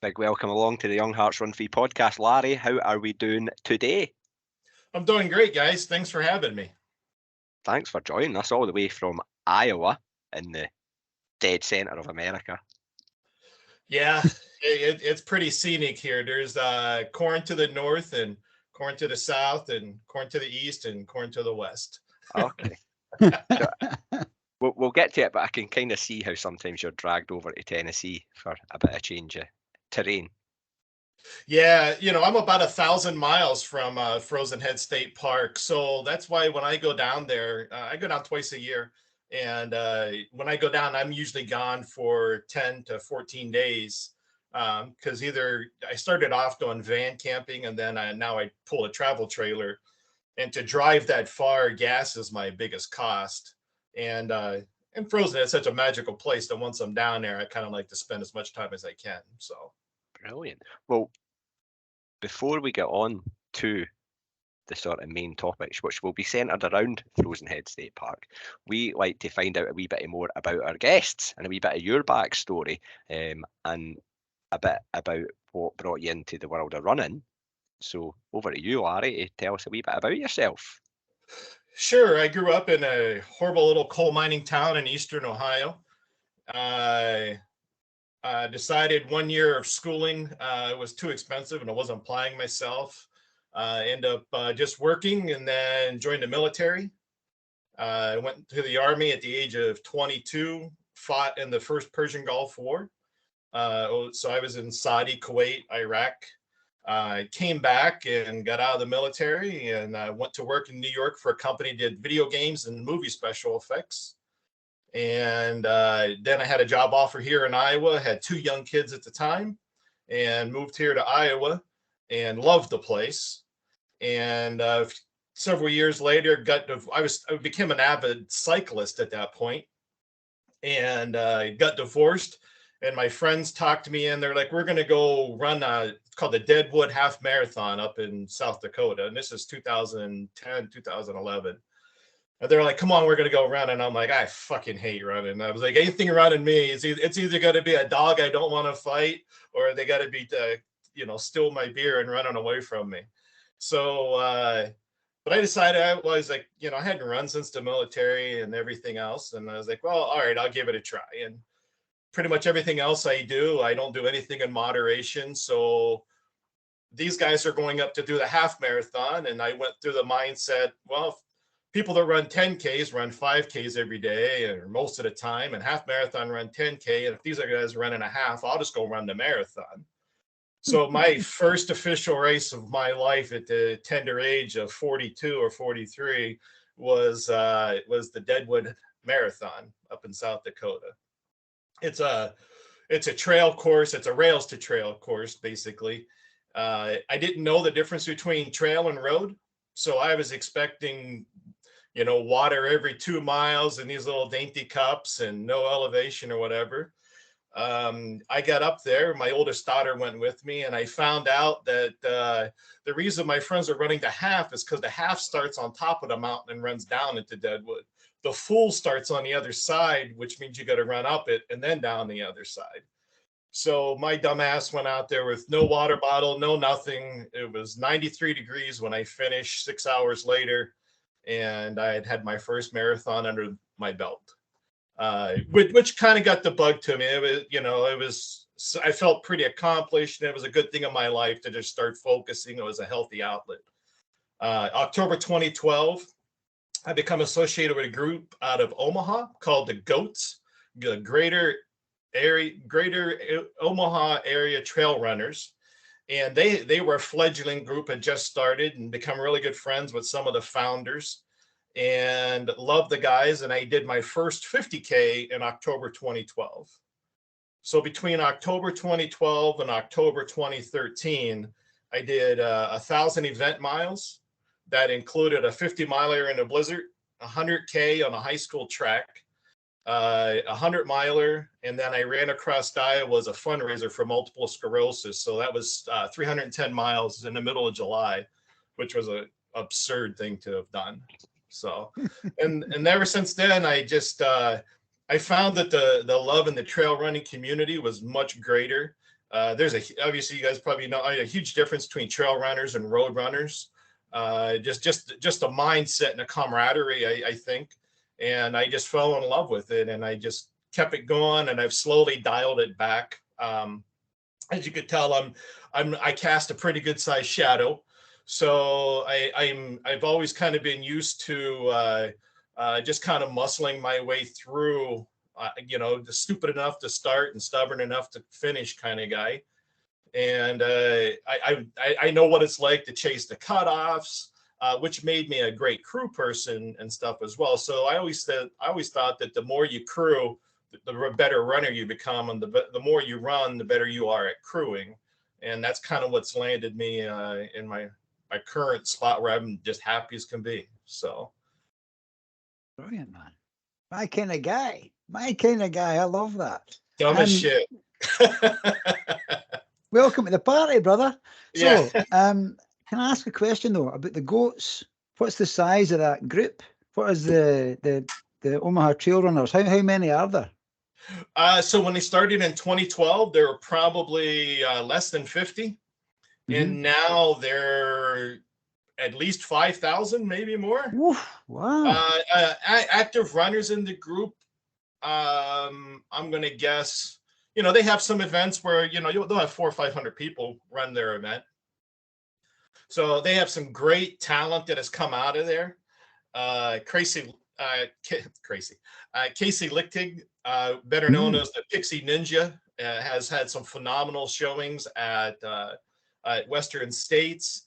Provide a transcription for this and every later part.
Big welcome along to the Young Hearts Run Free podcast. Larry, how are we doing today? I'm doing great, guys. Thanks for having me. Thanks for joining us all the way from Iowa in the dead center of America. Yeah, it's pretty scenic here. There's corn to the north and corn to the south and corn to the east and corn to the west. Okay. So, we'll get to it, but I can kind of see how sometimes you're dragged over to Tennessee for a bit of change of terrain. Yeah, I'm about 1,000 miles from Frozen Head State Park. So that's why when I go down there, I go down twice a year. And when I go down, I'm usually gone for 10 to 14 days. Because either I started off doing van camping and then now I pull a travel trailer. And to drive that far, gas is my biggest cost. And Frozen is such a magical place that once I'm down there, I kind of like to spend as much time as I can. So. Brilliant. Well, before we get on to the sort of main topics, which will be centred around Frozen Head State Park, we like to find out a wee bit more about our guests and a wee bit of your backstory, and a bit about what brought you into the world of running. So over to you, Larry, to tell us a wee bit about yourself. Sure. I grew up in a horrible little coal mining town in eastern Ohio. I decided 1 year of schooling was too expensive and I wasn't applying myself. Ended up just working and then joined the military. I went to the Army at the age of 22, fought in the first Persian Gulf War. So I was in Saudi, Kuwait, Iraq. I came back and got out of the military and I went to work in New York for a company that did video games and movie special effects. And then I had a job offer here in Iowa, had 2 young kids at the time, and moved here to Iowa and loved the place. And several years later, I became an avid cyclist at that point, and got divorced. And my friends talked me in. They're like, "We're going to go run it's called the Deadwood Half Marathon up in South Dakota." And this is 2010, 2011. And they're like, "Come on, we're going to go run." And I'm like, "I fucking hate running." I was like, anything running me, it's either going to be a dog I don't want to fight, or they got to be, steal my beer and running away from me. So, but I decided I was like, I hadn't run since the military and everything else. And I was like, well, all right, I'll give it a try. And pretty much everything else I don't do anything in moderation. So these guys are going up to do the half marathon. And I went through the mindset, well, people that run 10Ks run 5Ks every day or most of the time, and half marathon run 10K. And if these are guys running a half, I'll just go run the marathon. So my first official race of my life at the tender age of 42 or 43 was the Deadwood Marathon up in South Dakota. It's a trail course. It's a rails to trail course, basically. I didn't know the difference between trail and road. So I was expecting, water every 2 miles in these little dainty cups and no elevation or whatever. I got up there. My oldest daughter went with me, and I found out that the reason my friends are running the half is because the half starts on top of the mountain and runs down into Deadwood. The full starts on the other side, which means you got to run up it and then down the other side. So my dumbass went out there with no water bottle, no nothing. It was 93 degrees when I finished 6 hours later, and I had my first marathon under my belt. Which kind of got the bug to me. I felt pretty accomplished, and it was a good thing in my life to just start focusing. It was a healthy outlet. October 2012, I become associated with a group out of Omaha called the GOATs, the Greater Omaha Area Trail Runners. And they were a fledgling group, had just started, and become really good friends with some of the founders. And loved the guys. And I did my first 50K in October 2012. So between October 2012 and October 2013, I did 1,000 event miles. That included a 50 miler in a blizzard, 100K on a high school track, 100 miler. And then I ran across Iowa as a fundraiser for multiple sclerosis. So that was 310 miles in the middle of July, which was an absurd thing to have done. So, and ever since then, I found that the love in the trail running community was much greater. Obviously you guys probably know a huge difference between trail runners and road runners. Just a mindset and a camaraderie, I think. And I just fell in love with it, and I just kept it going, and I've slowly dialed it back. As you could tell, I cast a pretty good sized shadow. So I've always kind of been used to just kind of muscling my way through, stupid enough to start and stubborn enough to finish kind of guy. And I know what it's like to chase the cutoffs, which made me a great crew person and stuff as well. So I always thought that the more you crew, the better runner you become, and the more you run, the better you are at crewing. And that's kind of what's landed me in my current spot where I'm just happy as can be. So brilliant, man. My kind of guy. I love that. Dumb as shit. Welcome to the party, brother. So, Yeah. Can I ask a question though about the goats? What's the size of that group? What is the Omaha Trail Runners? How many are there? So when they started in 2012, there were probably less than 50. And now they're at least 5,000, maybe more. Oof, wow. Active runners in the group, I'm going to guess, they have some events where, they'll have 400 or 500 people run their event. So they have some great talent that has come out of there. Casey Lichtig, better known as the Pixie Ninja, has had some phenomenal showings at Western States.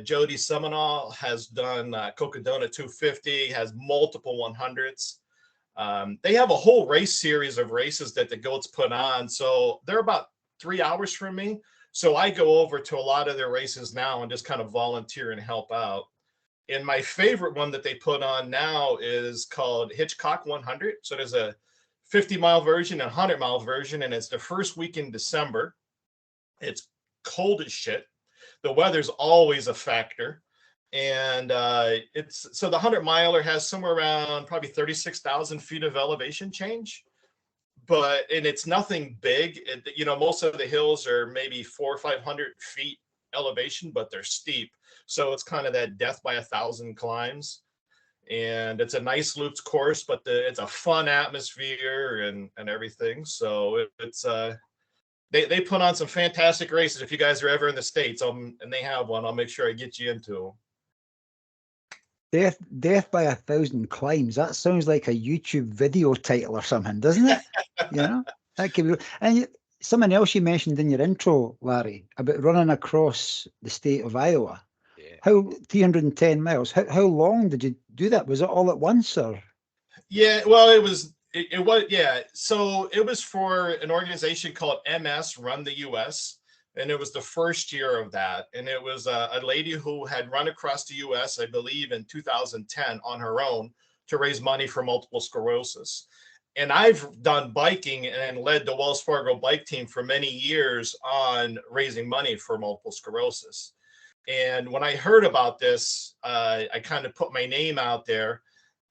Jody Seminole has done Cocodona 250, has multiple 100s. They have a whole race series of races that the goats put on. So they're about 3 hours from me. So I go over to a lot of their races now and just kind of volunteer and help out. And my favorite one that they put on now is called Hitchcock 100. So there's a 50-mile version and a 100-mile version, and it's the first week in December. It's cold as shit. The weather's always a factor. And so the 100-miler has somewhere around probably 36,000 feet of elevation change. And it's nothing big. Most of the hills are maybe 400 or 500 feet elevation, but they're steep. So it's kind of that death by 1,000 climbs. And it's a nice looped course, but it's a fun atmosphere and everything. So they put on some fantastic races. If you guys are ever in the States, and they have one, I'll make sure I get you into them. Death by 1,000 climbs. That sounds like a YouTube video title or something, doesn't it? That could be. And something else you mentioned in your intro, Larry, about running across the state of Iowa. Yeah. How 310 miles? How long did you do that? Was it all at once, or? Yeah, well, it was. Yeah. So it was for an organization called MS Run the US. And it was the first year of that. And it was a lady who had run across the US, I believe, in 2010 on her own to raise money for multiple sclerosis. And I've done biking and led the Wells Fargo bike team for many years on raising money for multiple sclerosis. And when I heard about this, I kind of put my name out there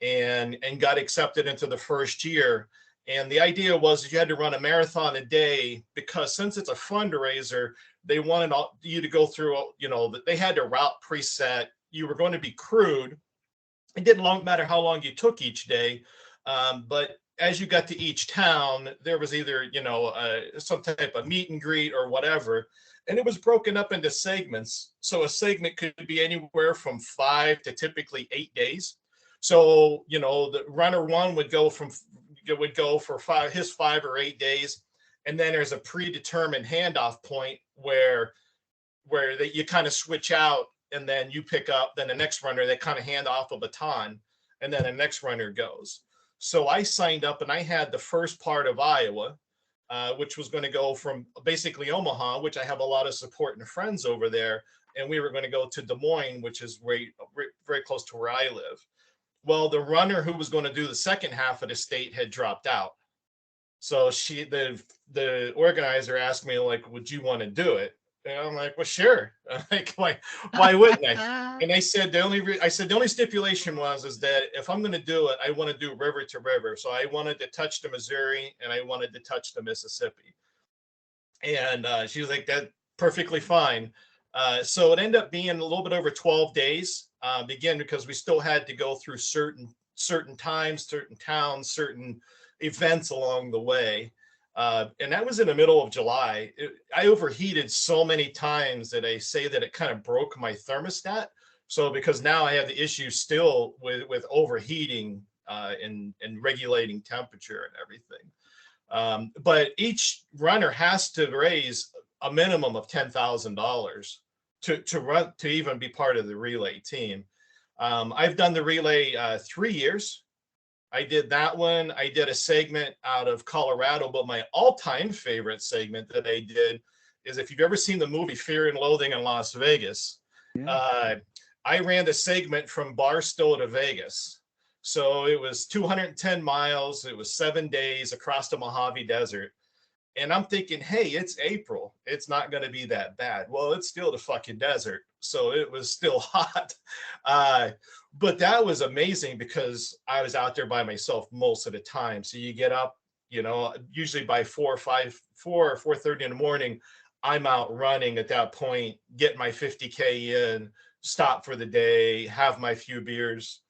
and got accepted into the first year. And the idea was that you had to run a marathon a day, because since it's a fundraiser, they wanted you to go through, they had a route preset. You were going to be crewed. It didn't matter how long you took each day. But as you got to each town, there was either, some type of meet and greet or whatever. And it was broken up into segments. So a segment could be anywhere from 5 to typically 8 days. So, the runner one would go for his 5 or 8 days. And then there's a predetermined handoff point where you kind of switch out, and then you pick up, then the next runner, they kind of hand off a baton, and then the next runner goes. So I signed up, and I had the first part of Iowa, which was going to go from basically Omaha, which I have a lot of support and friends over there. And we were going to go to Des Moines, which is very, very close to where I live. Well, the runner who was going to do the second half of the state had dropped out. So the organizer asked me, like, would you want to do it? And I'm like, well, sure. Why wouldn't I? And I said, the only stipulation is that if I'm going to do it, I want to do river to river. So I wanted to touch the Missouri and I wanted to touch the Mississippi. And she was like, that perfectly fine. So it ended up being a little bit over 12 days, again, because we still had to go through certain times, certain towns, certain events along the way. And that was in the middle of July. I overheated so many times that I say that it kind of broke my thermostat. So because now I have the issue still with overheating and regulating temperature and everything. But each runner has to raise a minimum of $10,000 to run, to even be part of the relay team. I've done the relay 3 years. I did that one. I did a segment out of Colorado, but my all-time favorite segment that I did is, if you've ever seen the movie Fear and Loathing in Las Vegas, I ran the segment from Barstow to Vegas. So it was 210 miles. It was 7 days across the Mojave Desert. And I'm thinking, hey, it's April. It's not going to be that bad. Well, it's still the fucking desert. So it was still hot. But that was amazing because I was out there by myself most of the time. So you get up, you know, usually by 4 or 4:30 in the morning, I'm out running at that point, get my 50K in, stop for the day, have my few beers.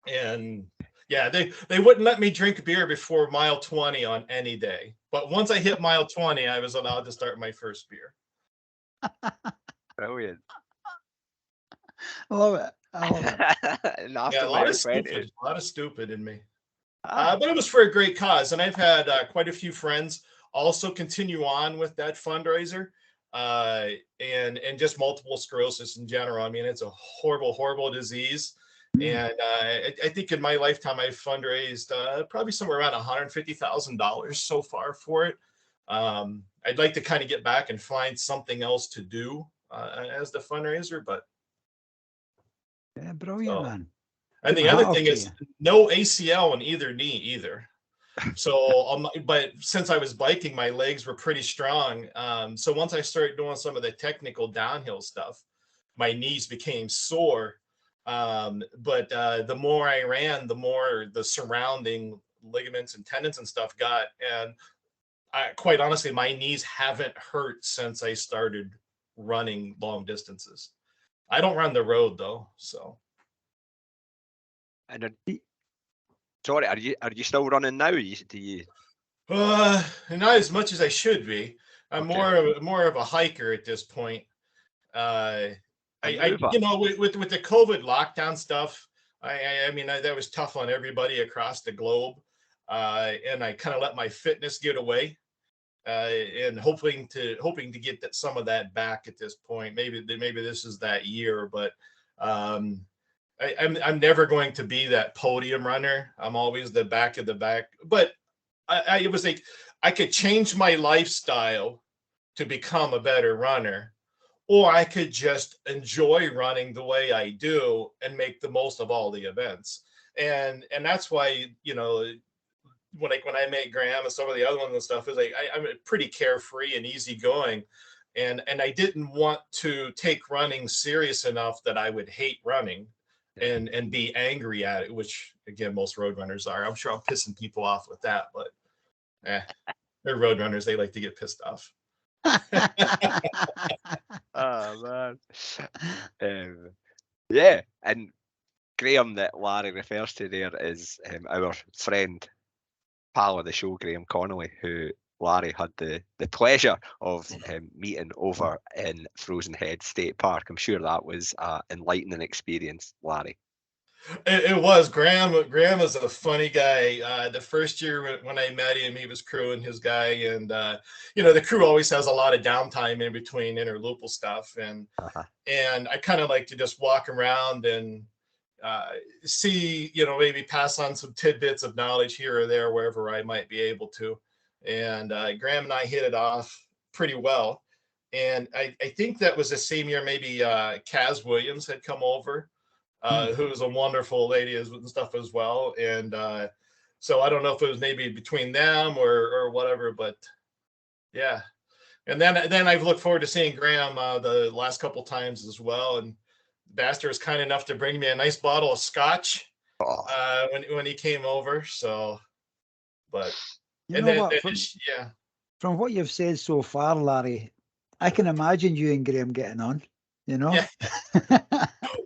And yeah, they wouldn't let me drink beer before mile 20 on any day. But once I hit mile 20, I was allowed to start my first beer. Brilliant. I love it. I love it. And after Yeah, a lot of stupid in me. But it was for a great cause. And I've had quite a few friends also continue on with that fundraiser, and just multiple sclerosis in general. I mean, it's a horrible, horrible disease. And I think in my lifetime, I've fundraised probably somewhere around $150,000 so far for it. I'd like to kind of get back and find something else to do as the fundraiser, but Yeah, brilliant, man. And the other thing is no ACL in either knee either. So, but since I was biking, my legs were pretty strong. So once I started doing some of the technical downhill stuff, my knees became sore. But the more I ran, the more the surrounding ligaments and tendons and stuff got. And quite honestly, my knees haven't hurt since I started running long distances. I don't run the road though, so. And sorry, are you still running now? Do you? Not as much as I should be. I'm Okay. more of a hiker at this point. I mover. you know, with the COVID lockdown stuff, I mean, that was tough on everybody across the globe, and I kind of let my fitness get away, and hoping to get some of that back at this point. Maybe this is that year, but I'm never going to be that podium runner. I'm always the back of the back. But it was like I could change my lifestyle to become a better runner, or I could just enjoy running the way I do and make the most of all the events. And that's why, you know, when I met Graham and some of the other ones and stuff, is like I'm pretty carefree and easygoing. And I didn't want to take running serious enough that I would hate running and be angry at it, which again most road runners are. I'm sure I'm pissing people off with that, but they're road runners, they like to get pissed off. Oh man. Yeah, and Graham that Larry refers to there is our friend, pal of the show, Graham Connolly, who Larry had the pleasure of meeting over in Frozen Head State Park. I'm sure that was an enlightening experience, Larry. It was. Graham is a funny guy. The first year when I met him, he was crewing his guy, and you know, the crew always has a lot of downtime in between interloopal stuff, and I kind of like to just walk around and see, you know, maybe pass on some tidbits of knowledge here or there wherever I might be able to. And Graham and I hit it off pretty well. And I think that was the same year maybe Kaz Williams had come over, who was a wonderful lady and stuff as well. And so I don't know if it was maybe between them or whatever, but yeah. And then I've looked forward to seeing Graham the last couple times as well. And Bastard was kind enough to bring me a nice bottle of scotch when he came over. So, but you know what? Yeah. From what you've said so far, Larry, I can imagine you and Graham getting on, you know? Yeah.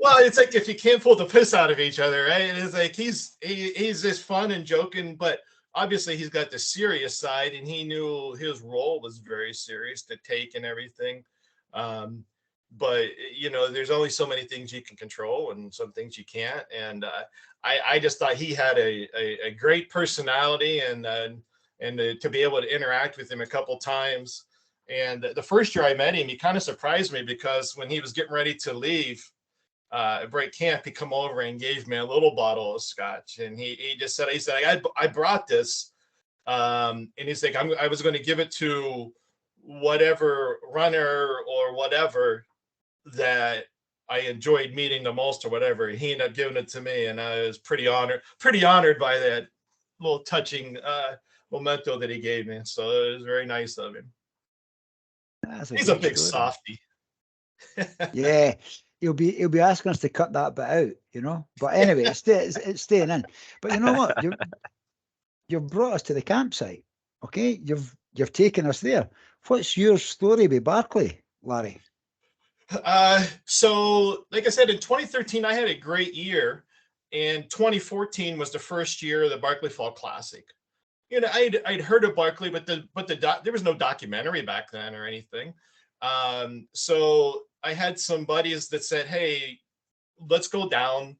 Well, it's like if you can't pull the piss out of each other, right? It is like he's just fun and joking, but obviously he's got the serious side, and he knew his role was very serious to take and everything. But you know, there's only so many things you can control and some things you can't. And I just thought he had a great personality, and to be able to interact with him a couple times. And the first year I met him, he kind of surprised me, because when he was getting ready to leave break camp, he come over and gave me a little bottle of scotch, and he just said, I brought this, and he's like, I was going to give it to whatever runner or whatever that I enjoyed meeting the most or whatever. He ended up giving it to me, and I was pretty honored by that little touching memento that he gave me. So it was very nice of him. He's a big softy. Yeah, he'll be asking us to cut that bit out, you know. But anyway, it's staying in. But you know what? You've brought us to the campsite. Okay, you've taken us there. What's your story with Barkley, Larry? So like I said, in 2013, I had a great year, and 2014 was the first year of the Barkley Fall Classic. You know, I'd heard of Barkley, but there was no documentary back then or anything. So I had some buddies that said, "Hey, let's go down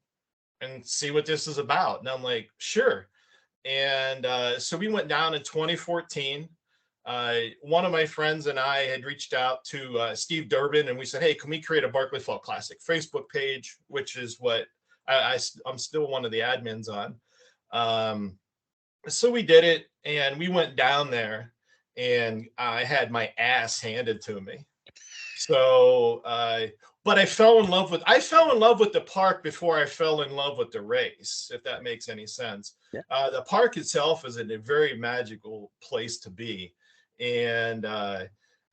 and see what this is about." And I'm like, "Sure." And so we went down in 2014. One of my friends and I had reached out to Steve Durbin, and we said, "Hey, can we create a Barkley Fall Classic Facebook page?" Which is what I'm still one of the admins on. So we did it, and we went down there, and I had my ass handed to me. So, but I fell in love with the park before I fell in love with the race, if that makes any sense. Yeah. The park itself is a very magical place to be. And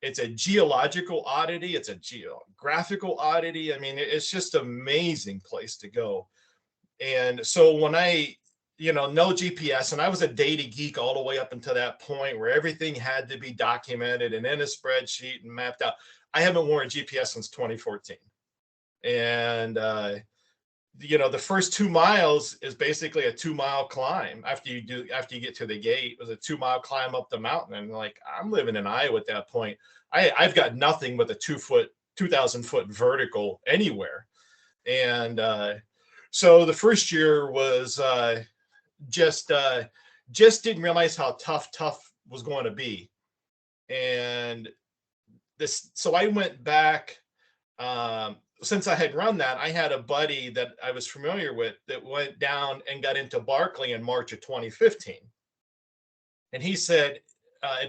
it's a geological oddity. It's a geographical oddity. I mean, it's just an amazing place to go. And so when no GPS, and I was a data geek all the way up until that point where everything had to be documented and in a spreadsheet and mapped out. I haven't worn a GPS since 2014. And, the first 2 miles is basically a 2-mile climb. After you get to the gate, it was a 2-mile climb up the mountain. And like, I'm living in Iowa at that point. I've got nothing but a 2,000 foot vertical anywhere. And, so the first year was, just didn't realize how tough was going to be. And so I went back, since I had run that, I had a buddy that I was familiar with that went down and got into Barkley in March of 2015. And he said,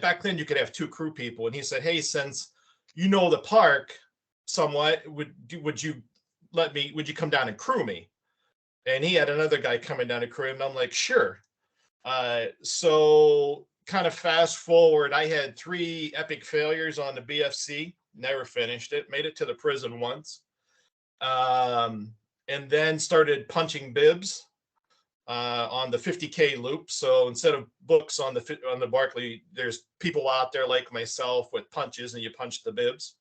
back then you could have 2 crew people. And he said, "Hey, since you know the park somewhat, would you come down and crew me?" And he had another guy coming down to crew him, and I'm like, "Sure." So kind of fast forward, I had 3 epic failures on the BFC, never finished it, made it to the prison once. And then started punching bibs on the 50K loop. So instead of books on the Barkley, there's people out there like myself with punches, and you punch the bibs.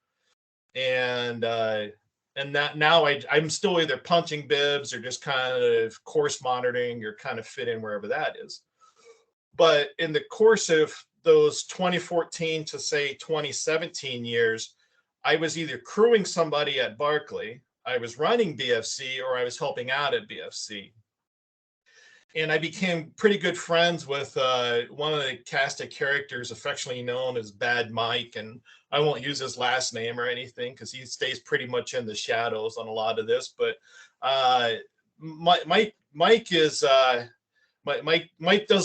And that now I'm still either punching bibs or just kind of course monitoring or kind of fit in wherever that is. But in the course of those 2014 to say 2017 years, I was either crewing somebody at Barkley, I was running BFC, or I was helping out at BFC. And I became pretty good friends with one of the cast of characters affectionately known as Bad Mike. And I won't use his last name or anything because he stays pretty much in the shadows on a lot of this. But Mike does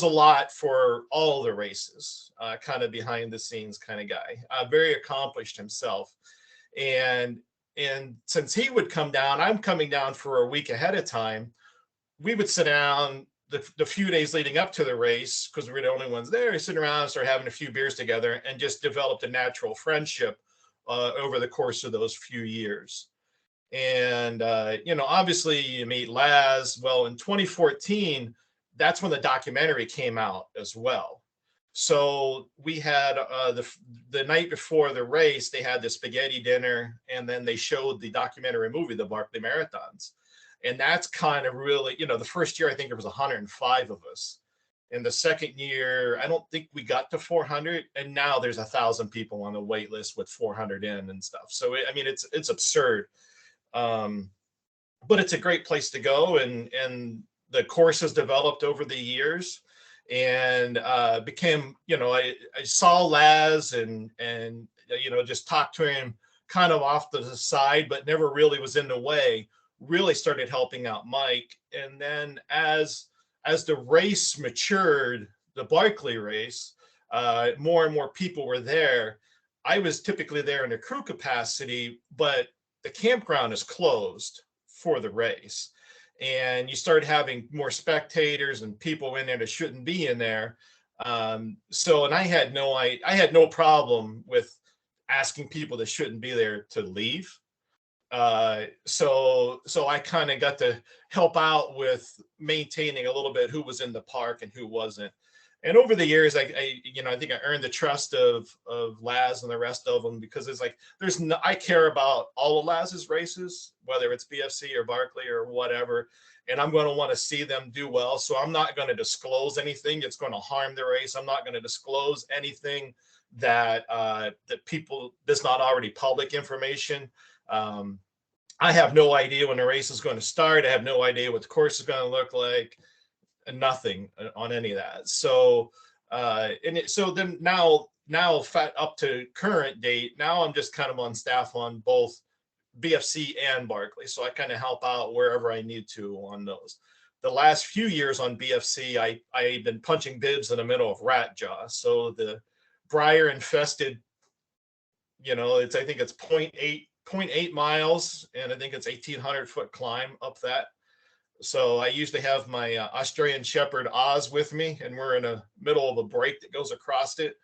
a lot for all the races, kind of behind the scenes kind of guy, very accomplished himself. And since he would come down, I'm coming down for a week ahead of time. We would sit down the few days leading up to the race, because we were the only ones there, sit around and start having a few beers together, and just developed a natural friendship over the course of those few years. And, obviously you meet Laz. Well, in 2014, that's when the documentary came out as well. So we had the night before the race, they had the spaghetti dinner, and then they showed the documentary movie, the Barkley Marathons. And that's kind of really, the first year I think there was 105 of us. In the second year, I don't think we got to 400, and now there's 1,000 people on the wait list with 400 in and stuff. So it's absurd, but it's a great place to go, and the course has developed over the years, and became, I saw Laz and just talked to him kind of off to the side, but never really was in the way. Really started helping out Mike, and then as the race matured, the Barkley race, more and more people were there. I was typically there in a crew capacity, but the campground is closed for the race. And you start having more spectators and people in there that shouldn't be in there. And I had no problem with asking people that shouldn't be there to leave. So I kind of got to help out with maintaining a little bit who was in the park and who wasn't. And over the years, I think I earned the trust of Laz and the rest of them, because it's like, I care about all of Laz's races, whether it's BFC or Barkley or whatever, and I'm going to want to see them do well. So I'm not going to disclose anything that's going to harm the race. I'm not going to disclose anything that that's not already public information. I have no idea when the race is going to start. I have no idea what the course is going to look like, and nothing on any of that. So, so then now up to current date, now I'm just kind of on staff on both BFC and Barkley. So I kind of help out wherever I need to on those. The last few years on BFC, I've been punching bibs in the middle of rat jaw. So the briar infested, I think it's 0.8 miles, and I think it's 1,800 foot climb up that. So I usually have my Australian Shepherd Oz with me, and we're in the middle of a break that goes across it,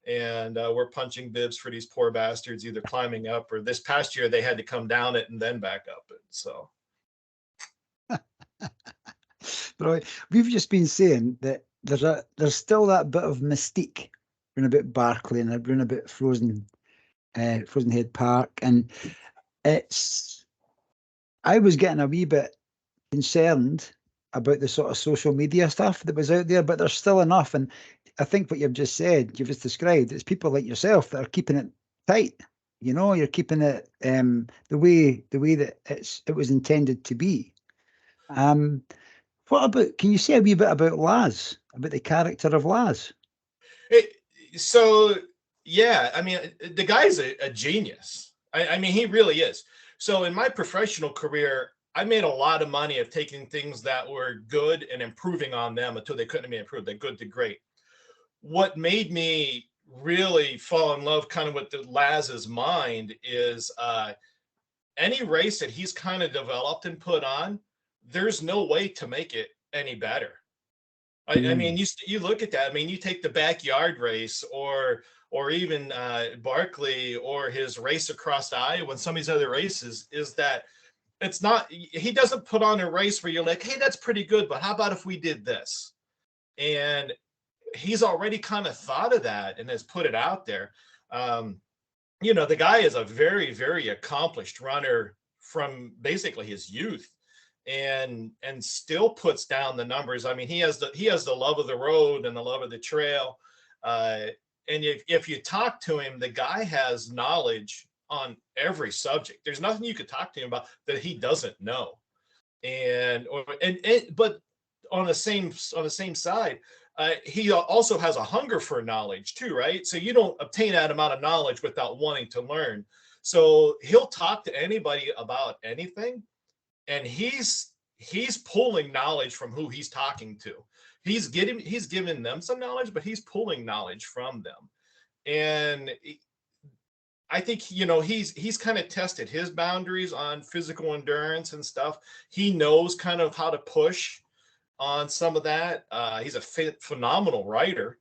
and we're punching bibs for these poor bastards, either climbing up, or this past year they had to come down it and then back up it. So Right, we've just been saying that there's still that bit of mystique around about Barkley and around about Frozen Head Park, and I was getting a wee bit concerned about the sort of social media stuff that was out there, but there's still enough. And I think what you've just described, it's people like yourself that are keeping it tight. You're keeping it the way that it was intended to be. What about? Can you say a wee bit about Laz, about the character of Laz? Yeah, I mean, the guy's a genius. I mean, he really is. So in my professional career, I made a lot of money of taking things that were good and improving on them until they couldn't be improved. They're good to great. What made me really fall in love kind of with the Laz's mind is any race that he's kind of developed and put on, there's no way to make it any better. I mean, you look at that. I mean, you take the backyard race or even Barkley or his race across Iowa and some of these other races, is that it's not, he doesn't put on a race where you're like, hey, that's pretty good, but how about if we did this? And he's already kind of thought of that and has put it out there. The guy is a very, very accomplished runner from basically his youth, and still puts down the numbers. I mean, he has the love of the road and the love of the trail. And if you talk to him, the guy has knowledge on every subject. There's nothing you could talk to him about that he doesn't know. But on the same side, he also has a hunger for knowledge too, right? So you don't obtain that amount of knowledge without wanting to learn. So he'll talk to anybody about anything, and he's pulling knowledge from who he's talking to. He's giving them some knowledge, but he's pulling knowledge from them. And I think, he's kind of tested his boundaries on physical endurance and stuff. He knows kind of how to push on some of that. He's a phenomenal writer.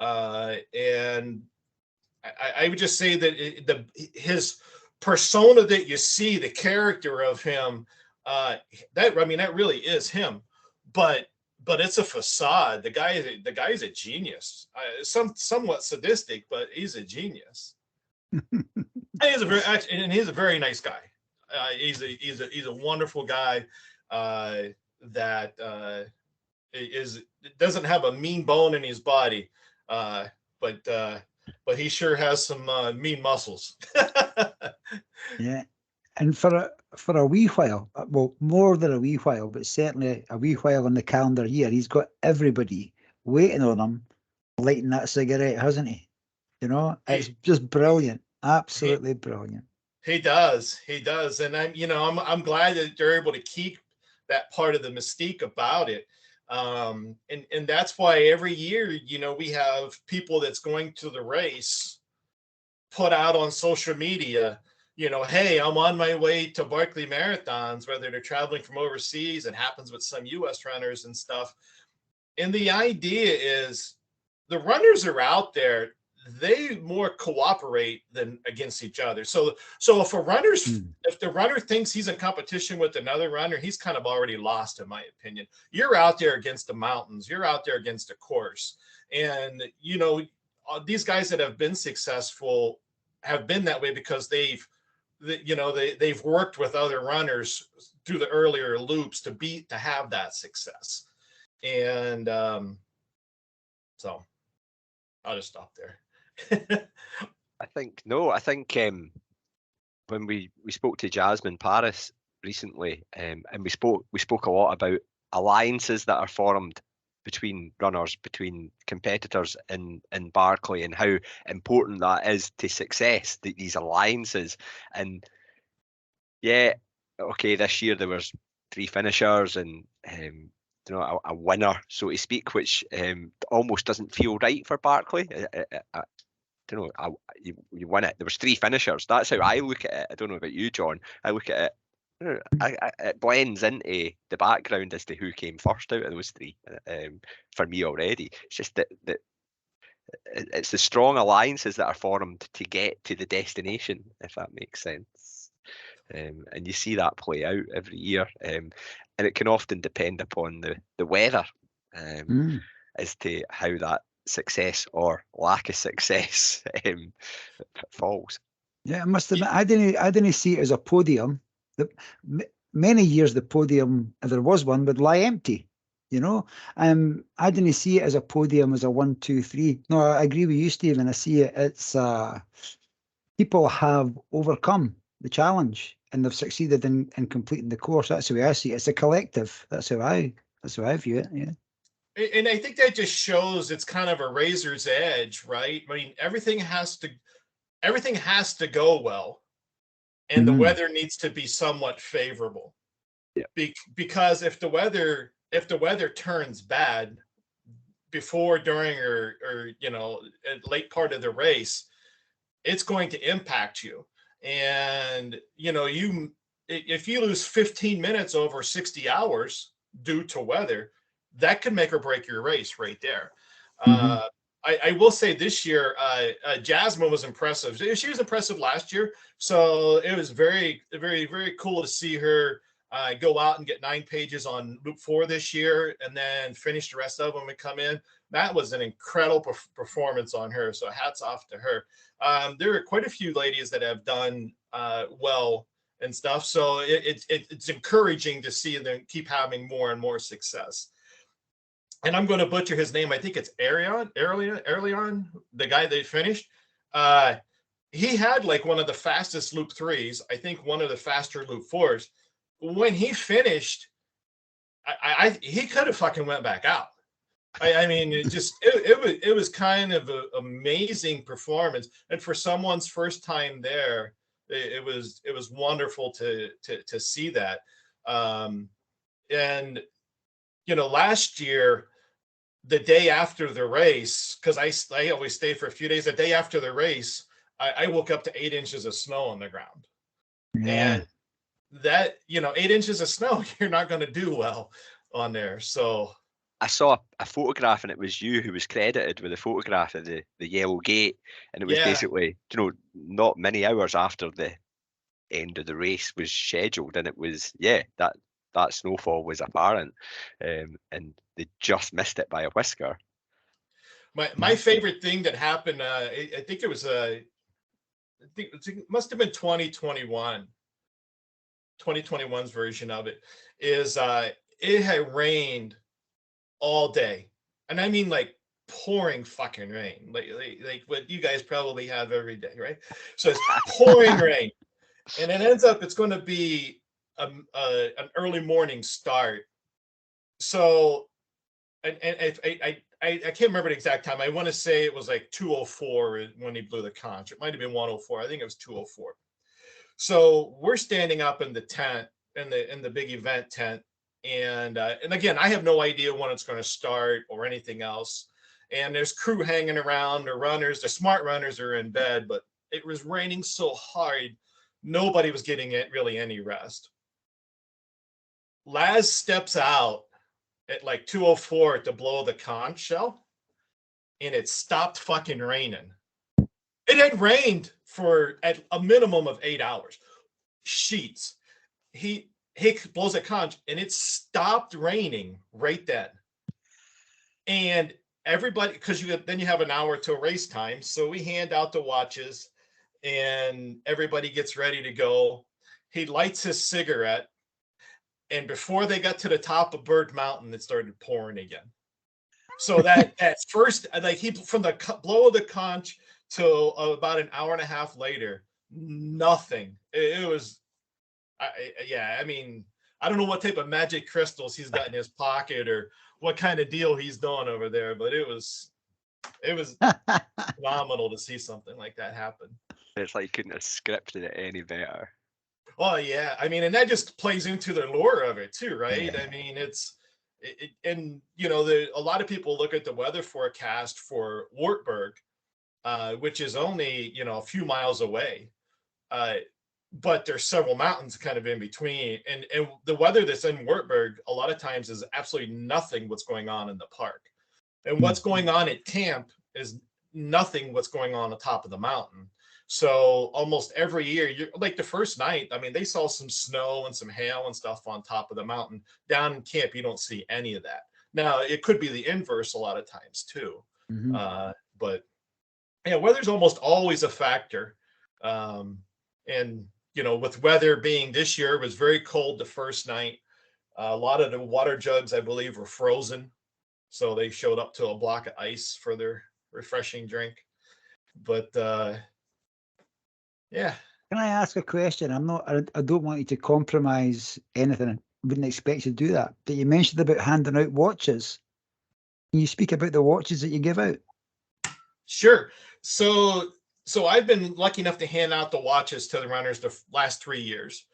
And I would just say that his persona that you see, the character of him, that really is him. But but it's a facade. The guy is a genius. Somewhat sadistic, but he's a genius. And he's a very nice guy. He's a wonderful guy that doesn't have a mean bone in his body, but he sure has some mean muscles. Yeah. And for a wee while, well, more than a wee while, but certainly a wee while in the calendar year, he's got everybody waiting on him, lighting that cigarette, hasn't he? You know, it's just brilliant, absolutely brilliant. He does, and I'm glad that they're able to keep that part of the mystique about it, and that's why every year, we have people that's going to the race put out on social media. Hey, I'm on my way to Barkley Marathons, whether they're traveling from overseas. It happens with some US runners and stuff. And the idea is the runners are out there, they more cooperate than against each other. So if the runner thinks he's in competition with another runner, he's kind of already lost, in my opinion. You're out there against the mountains, you're out there against a course. And, these guys that have been successful have been that way because they've worked with other runners through the earlier loops to have that success. And so I'll just stop there. I think when we spoke to Jasmine Paris recently, and we spoke a lot about alliances that are formed between runners, between competitors in Barkley, and how important that is to success, these alliances. And yeah, okay, this year there was 3 finishers and a winner, so to speak, which almost doesn't feel right for Barkley. You win it. There was 3 finishers. That's how I look at it. I don't know about you, John. I look at it. It blends into the background as to who came first out of those 3 for me already. It's just that it's the strong alliances that are formed to get to the destination, if that makes sense. And you see that play out every year, and it can often depend upon the weather as to how that success or lack of success falls. Yeah, I must admit, I didn't see it as a podium. Many years the podium, if there was one, would lie empty. I didn't see it as a podium as a 1, 2, 3. No, I agree with you, Stephen. I see it. It's people have overcome the challenge and they've succeeded in completing the course. That's the way I see it. It's a collective. That's how I view it. Yeah. And I think that just shows it's kind of a razor's edge, right? I mean, everything has to go well, and the weather needs to be somewhat favorable. Yeah. Because if the weather turns bad before, during, or at late part of the race, it's going to impact you. And if you lose 15 minutes over 60 hours due to weather, that could make or break your race right there. I will say this year, Jasmine was impressive. She was impressive last year, so it was very, very, very cool to see her go out and get 9 pages on Loop 4 this year, and then finish the rest of them and come in. That was an incredible performance on her, so hats off to her. There are quite a few ladies that have done well and stuff, so it's encouraging to see them keep having more and more success. And I'm going to butcher his name. I think it's Arion, the guy they finished. He had like one of the fastest Loop 3s. I think one of the faster Loop 4s. When he finished, he could have fucking went back out. I mean, it was kind of an amazing performance. And for someone's first time there, it was wonderful to see that. And last year, the day after the race, because I always stay for a few days, the day after the race, I woke up to 8 inches of snow on the ground. Yeah. And that, 8 inches of snow, you're not going to do well on there. So I saw a photograph, and it was you who was credited with the photograph of the yellow gate, and it was basically, not many hours after the end of the race was scheduled, and it was that snowfall was apparent, and they just missed it by a whisker. My favorite thing that happened, I think it was it must have been 2021's version of it, is it had rained all day, and I mean like pouring fucking rain, like what you guys probably have every day, right? So it's pouring rain, and it ends up it's going to be an early morning start. So, and I can't remember the exact time. I want to say it was like 2:04 when he blew the conch. It might have been 1:04. I think it was 2:04. So we're standing up in the tent, in the big event tent, and again, I have no idea when it's going to start or anything else. And there's crew hanging around, the runners, the smart runners are in bed, but it was raining so hard, nobody was getting really any rest. Laz steps out at like 2:04 to blow the conch shell, and it stopped fucking raining. It had rained for at a minimum of 8 hours. Sheets. He blows a conch, and it stopped raining right then. And everybody, because then you have an hour till race time, so we hand out the watches, and everybody gets ready to go. He lights his cigarette, and before they got to the top of Bird Mountain, it started pouring again. So that first, like from the blow of the conch till about an hour and a half later, nothing. It was, I mean, I don't know what type of magic crystals he's got in his pocket or what kind of deal he's doing over there, but it was phenomenal to see something like that happen. It's like you couldn't have scripted it any better. Oh yeah, I mean, and that just plays into the lure of it too, right? Yeah. I mean, and you know, a lot of people look at the weather forecast for Wartburg, which is only, you know, a few miles away, but there's several mountains kind of in between, and the weather that's in Wartburg a lot of times is absolutely nothing what's going on in the park, and what's going on at camp is nothing what's going on top of the mountain. So almost every year, you're like the first night, I mean, they saw some snow and some hail and stuff on top of the mountain. Down in camp, you don't see any of that. Now, it could be the inverse a lot of times too. Mhm. But yeah, weather's almost always a factor. And, you know, with weather being this year, it was very cold the first night. A lot of the water jugs, I believe, were frozen. So they showed up to a block of ice for their refreshing drink. But yeah. Can I ask a question? I don't want you to compromise anything. I wouldn't expect you to do that. But you mentioned about handing out watches. Can you speak about the watches that you give out? Sure. So I've been lucky enough to hand out the watches to the runners the last 3 years.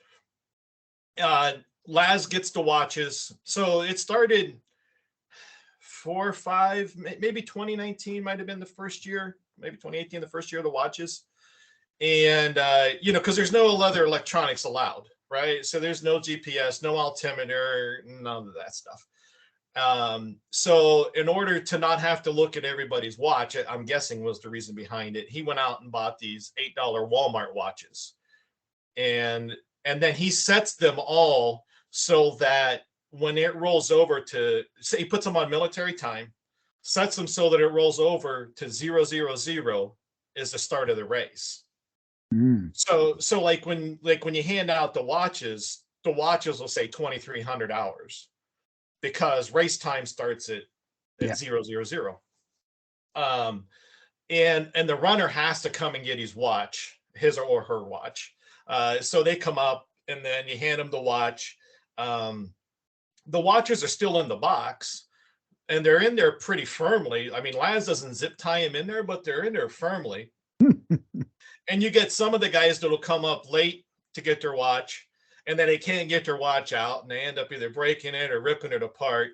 Laz gets the watches. So it started 4 or 5, maybe 2019 might have been the first year, maybe 2018, the first year of the watches. And, you know, because there's no other electronics allowed, right? So there's no GPS, no altimeter, none of that stuff. So in order to not have to look at everybody's watch, I'm guessing was the reason behind it, he went out and bought these $8 Walmart watches. And then he sets them all so that when it rolls over to, say, he puts them on military time, sets them so that it rolls over to 000 is the start of the race. So like when you hand out the watches will say 2,300 hours because race time starts at 000. And the runner has to come and get his watch, his or her watch. So they come up and then you hand them the watch. The watches are still in the box and they're in there pretty firmly. I mean, Laz doesn't zip tie them in there, but they're in there firmly. And you get some of the guys that'll come up late to get their watch, and then they can't get their watch out, and they end up either breaking it or ripping it apart.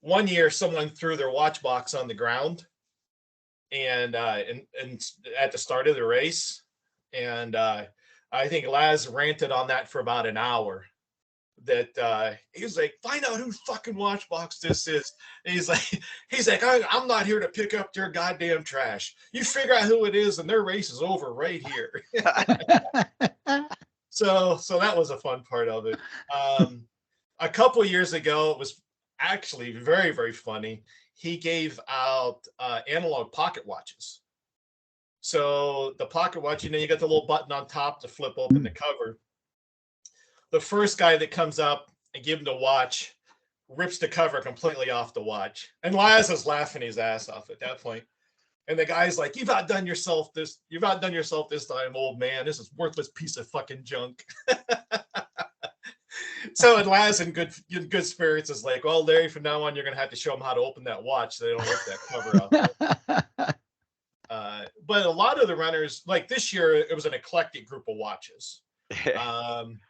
One year, someone threw their watch box on the ground, and at the start of the race, and I think Laz ranted on that for about an hour. That he was like, find out whose fucking watch box this is. And he's like, I'm not here to pick up their goddamn trash. You figure out who it is, and their race is over right here. So that was a fun part of it. A couple years ago, it was actually very, very funny. He gave out analog pocket watches. So the pocket watch, you got the little button on top to flip open the cover. The first guy that comes up and give him the watch rips the cover completely off the watch. And Laz is laughing his ass off at that point. And the guy's like, you've outdone yourself this time, old man. This is worthless piece of fucking junk. So and Laz in good spirits is like, well, Larry, from now on, you're going to have to show them how to open that watch so they don't rip that cover out. But a lot of the runners, like this year, it was an eclectic group of watches.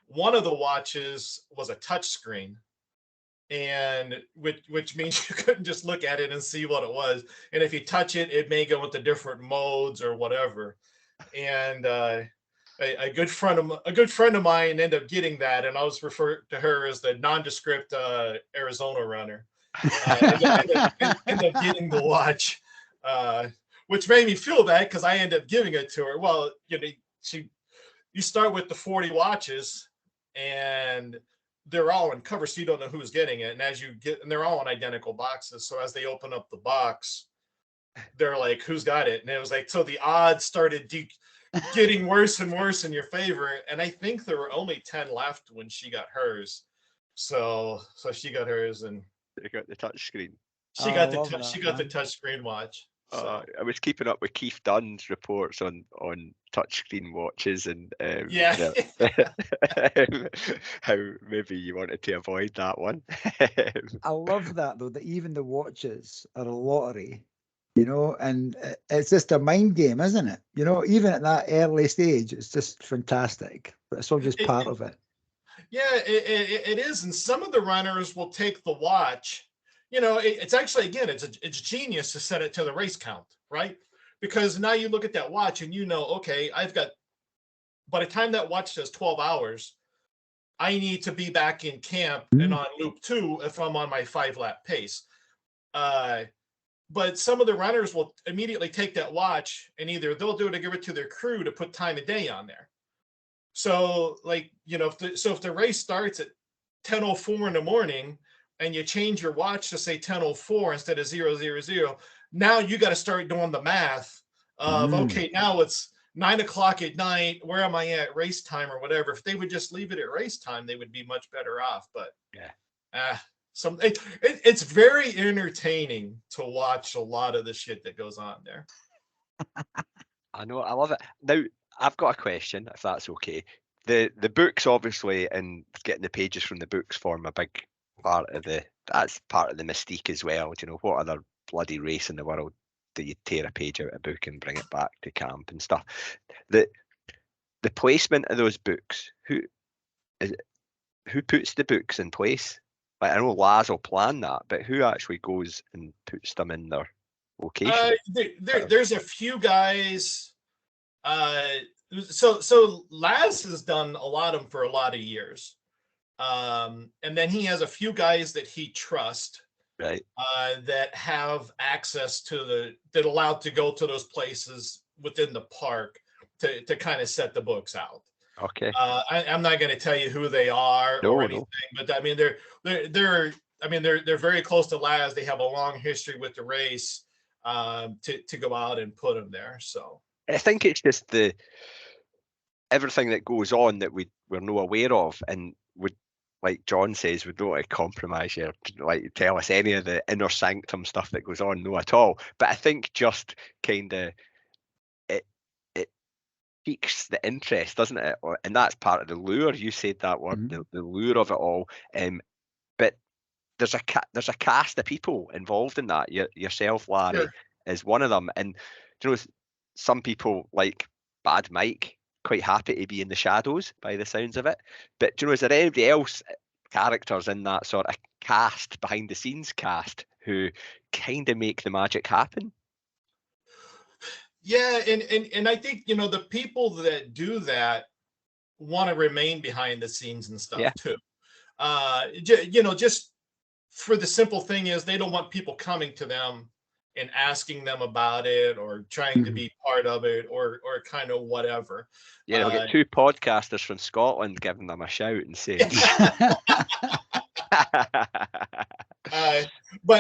One of the watches was a touch screen, and which means you couldn't just look at it and see what it was. And if you touch it, it may go into different modes or whatever. And a good friend of mine ended up getting that, and I was referred to her as the nondescript Arizona runner. Ended up getting the watch, which made me feel bad because I ended up giving it to her. Well, you start with the 40 watches, and they're all in cover, so you don't know who's getting it. And they're all in identical boxes. So as they open up the box, they're like, "Who's got it?" And it was like, so the odds started getting worse and worse in your favor. And I think there were only 10 left when she got hers. So she got hers, and you got the touch screen. She got the touch screen watch. So. I was keeping up with Keith Dunn's reports on touchscreen watches, and how maybe you wanted to avoid that one. I love that though, that even the watches are a lottery, and it's just a mind game, isn't it? Even at that early stage, it's just fantastic. But it's all just part of it. Yeah, it is. And some of the runners will take the watch. It's actually, again, it's genius to set it to the race count, right? Because now you look at that watch and okay, I've got, by the time that watch says 12 hours, I need to be back in camp and on loop 2 if I'm on my 5-lap pace. But some of the runners will immediately take that watch, and either they'll do it or give it to their crew to put time of day on there. So if the race starts at 10:04 in the morning, and you change your watch to say 10:04 instead of 0:00, now you got to start doing the math of, okay, now it's 9:00 at night. Where am I at race time or whatever? If they would just leave it at race time, they would be much better off. But it's very entertaining to watch a lot of the shit that goes on there. I know, I love it. Now, I've got a question, if that's okay. The books, obviously, and getting the pages from the books form a big that's part of the mystique as well. What other bloody race in the world do you tear a page out of a book and bring it back to camp and stuff? The placement of those books, who puts the books in place? Like, I know Laz will plan that, but who actually goes and puts them in their location? There's a few guys. So Laz has done a lot of them for a lot of years. And then he has a few guys that he trusts, right? That have access that allowed to go to those places within the park to kind of set the books out. Okay. I'm not going to tell you who they are or anything, but I mean they're very close to Laz. They have a long history with the race to go out and put them there. So I think it's just everything that goes on that we're not aware of, and would, like John says, we don't want to compromise you, like tell us any of the inner sanctum stuff that goes on, no at all. But I think just kind of it piques the interest, doesn't it? And that's part of the lure. You said that word, the lure of it all. But there's a cast of people involved in that. Yourself, Larry, is one of them. And some people, like Bad Mike, quite happy to be in the shadows by the sounds of it. But is there anybody else, characters in that sort of cast, behind the scenes cast, who kind of make the magic happen? Yeah, and I think the people that do that want to remain behind the scenes and stuff too. Just for the simple thing is they don't want people coming to them and asking them about it or trying to be part of it or kind of whatever. Yeah, we'll get 2 podcasters from Scotland giving them a shout and saying, But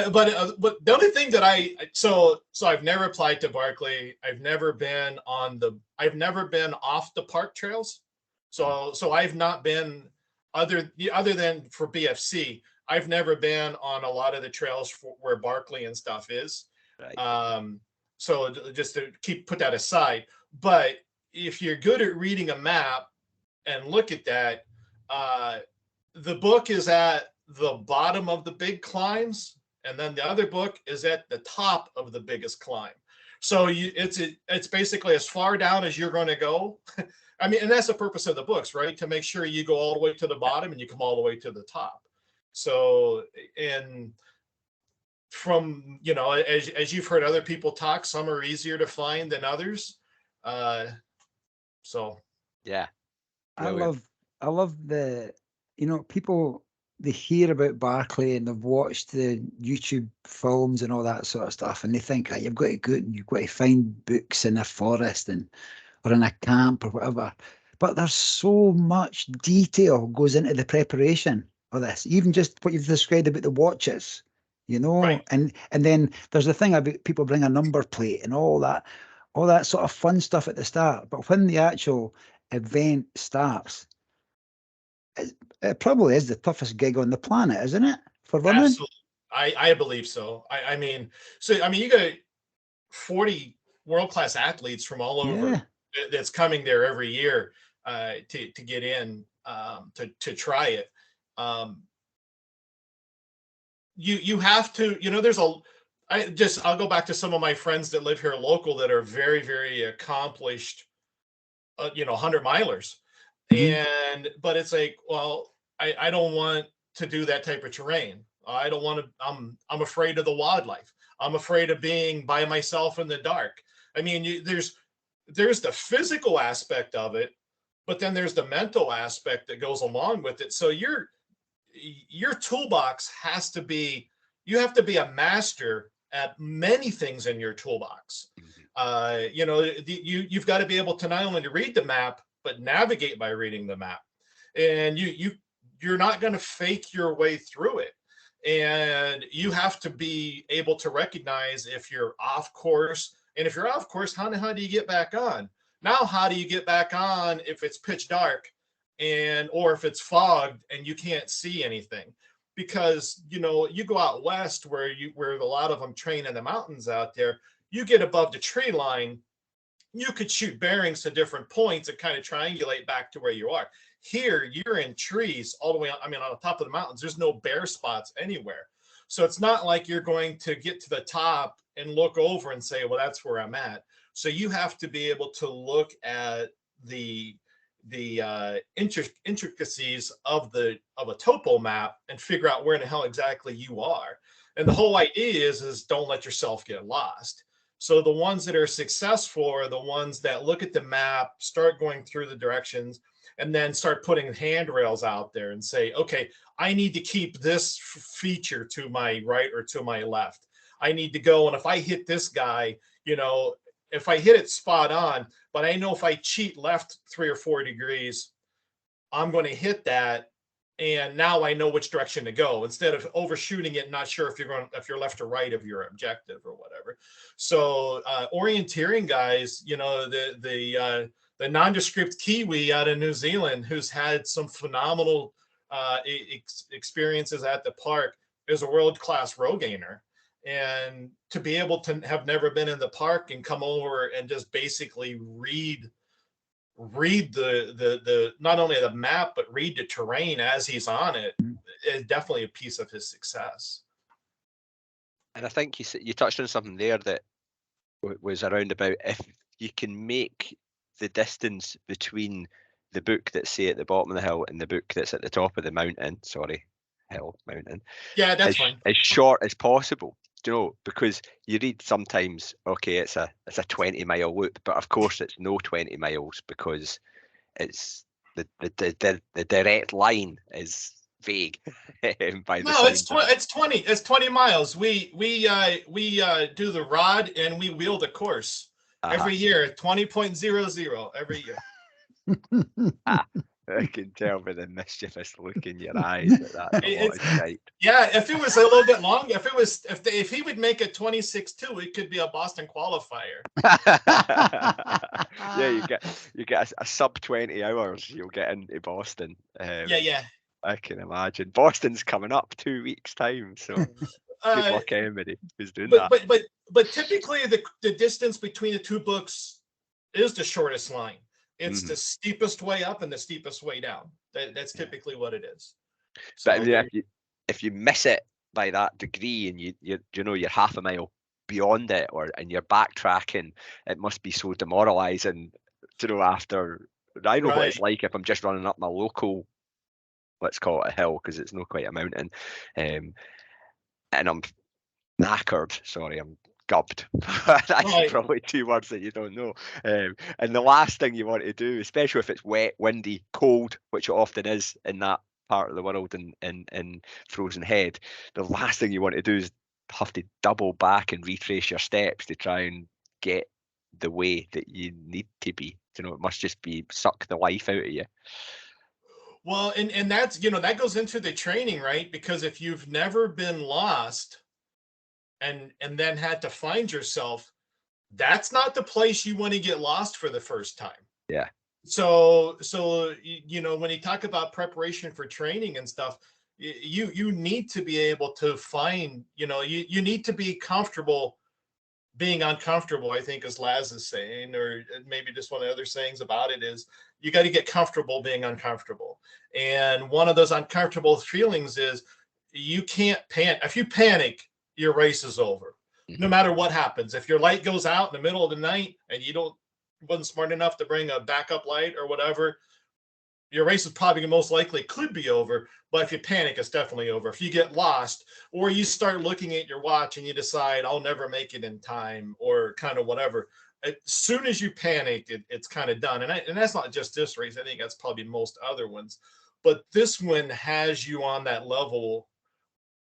the only thing that so I've never applied to Barkley. I've never been off the park trails. So I've not been other than for BFC. I've never been on a lot of the trails where Barkley and stuff is. Right. So just to put that aside. But if you're good at reading a map and look at that, the book is at the bottom of the big climbs, and then the other book is at the top of the biggest climb. So it's basically as far down as you're going to go. I mean, and that's the purpose of the books, right? To make sure you go all the way to the bottom and you come all the way to the top. So, and from, as you've heard other people talk, some are easier to find than others. So yeah, I love the, people, they hear about Barkley and they've watched the YouTube films and all that sort of stuff, and they think, oh, you've got to go and you've got to find books in a forest or in a camp or whatever. But there's so much detail goes into the preparation of this, even just what you've described about the watches, Right. and then there's the thing about people bring a number plate and all that sort of fun stuff at the start. But when the actual event starts, it probably is the toughest gig on the planet, isn't it, for running? Absolutely. I believe so. I mean, you got 40 world-class athletes from all over that's coming there every year to get in, to try it. You have to, I'll go back to some of my friends that live here local that are very, very accomplished, 100 milers. Mm-hmm. But it's like, well, I don't want to do that type of terrain. I don't want to, I'm afraid of the wildlife. I'm afraid of being by myself in the dark. I mean, there's the physical aspect of it, but then there's the mental aspect that goes along with it. So your toolbox you have to be a master at many things in your toolbox. You've got to be able to not only to read the map, but navigate by reading the map. And you're not going to fake your way through it. And you have to be able to recognize if you're off course. And if you're off course, how do you get back on? Now, how do you get back on if it's pitch dark or if it's fogged and you can't see anything? Because, you go out west where a lot of them train in the mountains out there, you get above the tree line, you could shoot bearings to different points and kind of triangulate back to where you are. Here, you're in trees all the way on the top of the mountains. There's no bare spots anywhere. So it's not like you're going to get to the top and look over and say, well, that's where I'm at. So you have to be able to look at the intricacies of a topo map and figure out where in the hell exactly you are. And the whole idea is don't let yourself get lost. So the ones that are successful are the ones that look at the map, start going through the directions, and then start putting handrails out there and say, okay, I need to keep this feature to my right or to my left. I need to go, and if I hit this guy, if I hit it spot on, but I know if I cheat left 3 or 4 degrees, I'm going to hit that. And now I know which direction to go instead of overshooting it, not sure if you're left or right of your objective or whatever. So orienteering guys, the nondescript Kiwi out of New Zealand, who's had some phenomenal experiences at the park, is a world-class row gainer. And to be able to have never been in the park and come over and just basically read the not only the map, but read the terrain as he's on it is definitely a piece of his success. And I think you touched on something there that was around about if you can make the distance between the book that's, say, at the bottom of the hill and the book that's at the top of the mountain, mountain. Yeah, that's fine. As short as possible. Because you read sometimes, okay, it's a 20-mile loop, but of course it's no 20 miles because it's the direct line is vague. It's 20 miles. We do the rod and we wheel the course every year, 20.00 every year. I can tell by the mischievous look in your eyes that that's a lot of shite. Yeah, if it was a little bit long, if he would make it 26.2, it could be a Boston qualifier. Yeah, you get a sub 20 hours. You'll get into Boston. Yeah. I can imagine. Boston's coming up 2 weeks time, so good luck anybody who's doing that. But typically the distance between the two books is the shortest line. It's the steepest way up and the steepest way down. That's typically what it is. So but I mean, if you miss it by that degree and you're half a mile beyond it, and you're backtracking, it must be so demoralizing. After I know what it's like if I'm just running up my local, let's call it a hill because it's not quite a mountain, and I'm knackered. Sorry, I'm gubbed. That's probably 2 words that you don't know. And the last thing you want to do, especially if it's wet, windy, cold, which it often is in that part of the world in Frozen Head, the last thing you want to do is have to double back and retrace your steps to try and get the way that you need to be. It must just be suck the life out of you. Well, and that's, that goes into the training, right? Because if you've never been lost and then had to find yourself, that's not the place you want to get lost for the first time. Yeah. So when you talk about preparation for training and stuff, you need to be able to find, you need to be comfortable being uncomfortable, I think, as Laz is saying, or maybe just one of the other sayings about it is you got to get comfortable being uncomfortable. And one of those uncomfortable feelings is you can't panic. If you panic, your race is over. No matter what happens. If your light goes out in the middle of the night and you wasn't smart enough to bring a backup light or whatever, your race is probably most likely could be over. But if you panic, it's definitely over. If you get lost or you start looking at your watch and you decide I'll never make it in time or kind of whatever, as soon as you panic, it's kind of done. And that's not just this race. I think that's probably most other ones. But this one has you on that level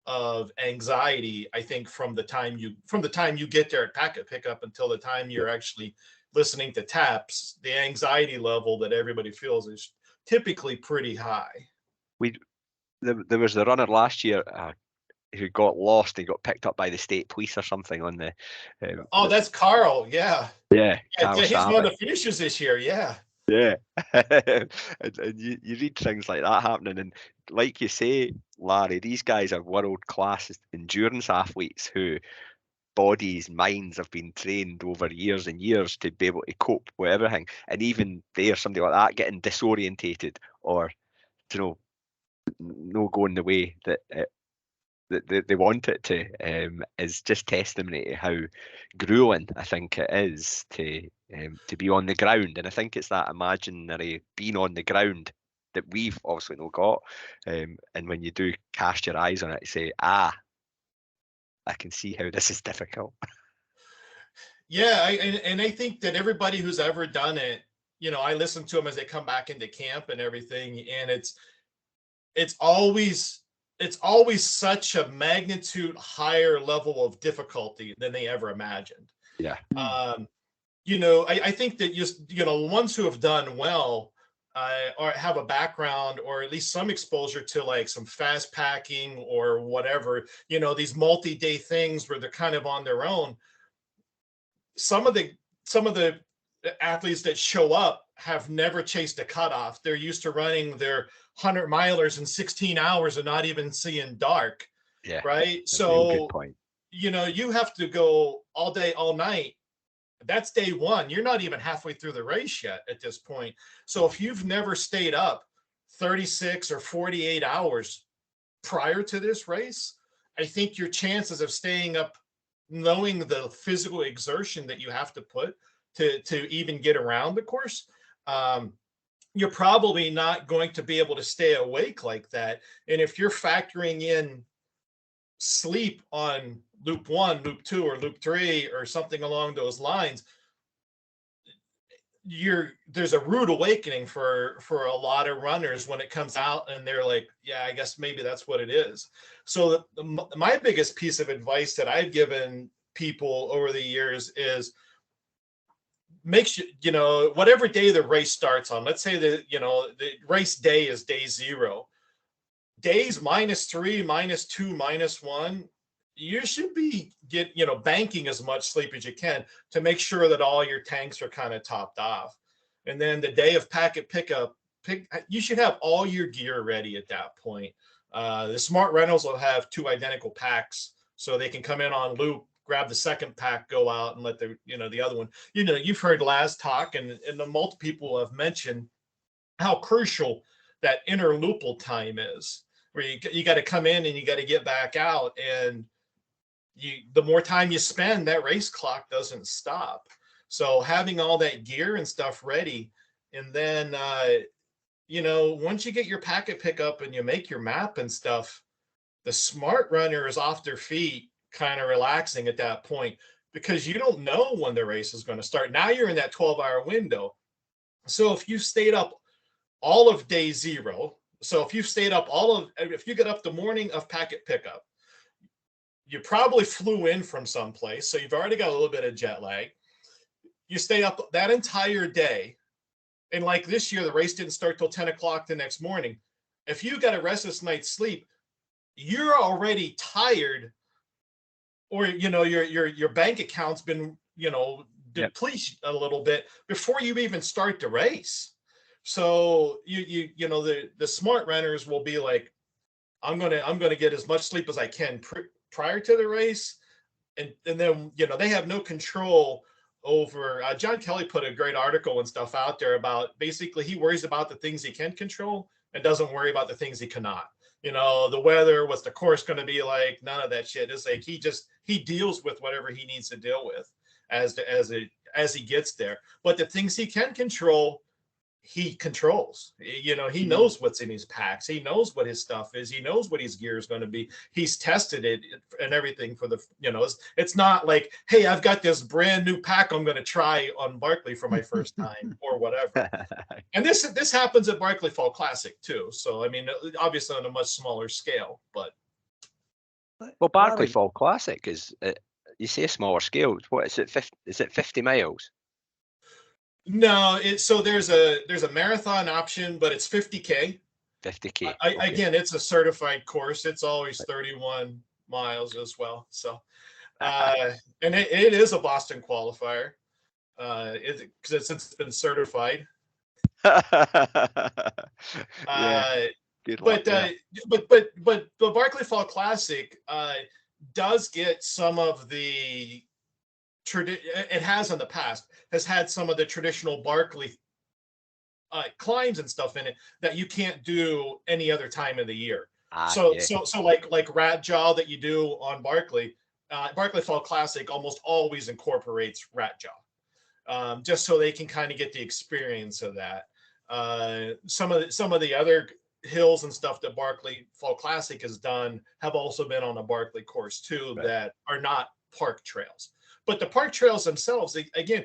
of anxiety, I think, from the time you get there at packet pickup until the time you're actually listening to taps, the anxiety level that everybody feels is typically pretty high. There was the runner last year who got lost and got picked up by the state police or something on the. That's Carl. Yeah. Carl he's one of the finishers this year. Yeah. Yeah. and you read things like that happening, and like you say, Larry, these guys are world-class endurance athletes who bodies, minds have been trained over years and years to be able to cope with everything. And even there, somebody like that getting disorientated or no going the way that they want it to is just testimony to how grueling I think it is to be on the ground. And I think it's that imaginary being on the ground that we've obviously not got. And when you do cast your eyes on it, you say, I can see how this is difficult. Yeah, I think that everybody who's ever done it, I listen to them as they come back into camp and everything, and it's always such a magnitude higher level of difficulty than they ever imagined. Yeah. I think that just, ones who have done well or have a background or at least some exposure to like some fast packing or whatever, these multi-day things where they're kind of on their own. Some of the athletes that show up have never chased a cutoff. They're used to running their 100 milers in 16 hours and not even seeing dark. Yeah. Right. So, good point. You have to go all day, all night. That's day one. You're not even halfway through the race yet at this point. So if you've never stayed up 36 or 48 hours prior to this race, I think your chances of staying up, knowing the physical exertion that you have to put to even get around the course, you're probably not going to be able to stay awake like that. And if you're factoring in sleep on loop 1, loop 2, or loop 3, or something along those lines, there's a rude awakening for a lot of runners when it comes out and they're like, yeah, I guess maybe that's what it is. So my biggest piece of advice that I've given people over the years is makes you, whatever day the race starts on, let's say the race day is day 0, days -3, -2, -1, you should be banking as much sleep as you can to make sure that all your tanks are kind of topped off. And then the day of packet pickup, you should have all your gear ready at that point. The smart rentals will have 2 identical packs, so they can come in on loop, grab the second pack, go out, and let the other one. You've heard Laz talk, and the multiple people have mentioned how crucial that interloopal time is, where you got to come in and you got to get back out, and the more time you spend, that race clock doesn't stop. So having all that gear and stuff ready, and then once you get your packet pickup and you make your map and stuff, the smart runner is off their feet, kind of relaxing at that point, because you don't know when the race is going to start. Now you're in that 12-hour window. So if you stayed up all of day 0, so if you stayed up if you get up the morning of packet pickup, you probably flew in from someplace, so you've already got a little bit of jet lag. You stay up that entire day, and like this year, the race didn't start till 10 o'clock the next morning. If you got a restless night's sleep, you're already tired, or your bank account's been depleted a little bit before you even start the race. So the smart runners will be like, I'm gonna get as much sleep as I can prior to the race, and then they have no control over. John Kelley put a great article and stuff out there about, basically, he worries about the things he can control and doesn't worry about the things he cannot. The weather, what's the course going to be like, none of that shit. It's like he deals with whatever he needs to deal with as he gets there. But the things he can control, he controls. He knows what's in his packs. He knows what his stuff is. He knows what his gear is going to be. He's tested it and everything for it's not like, hey, I've got this brand new pack I'm going to try on Barkley for my first time or whatever. And this happens at Barkley Fall Classic too. So, I mean, obviously on a much smaller scale, but. Well, Barkley Fall Classic is, you say a smaller scale. What is it? Is it 50 miles? No, so there's a marathon option, but it's 50K. 50K. Okay. Again, it's a certified course. It's always 31 miles as well. So, and it is a Boston qualifier, since it's been certified. Good luck, but the Barkley Fall Classic does get some of the it has in the past has had some of the traditional Barkley climbs and stuff in it that you can't do any other time of the year. So like Rat Jaw that you do on Barkley Fall Classic almost always incorporates Rat Jaw, just so they can kind of get the experience of that. Some of the other hills and stuff that Barkley Fall Classic has done have also been on a Barkley course too, right, that are not park trails. But the park trails themselves, again,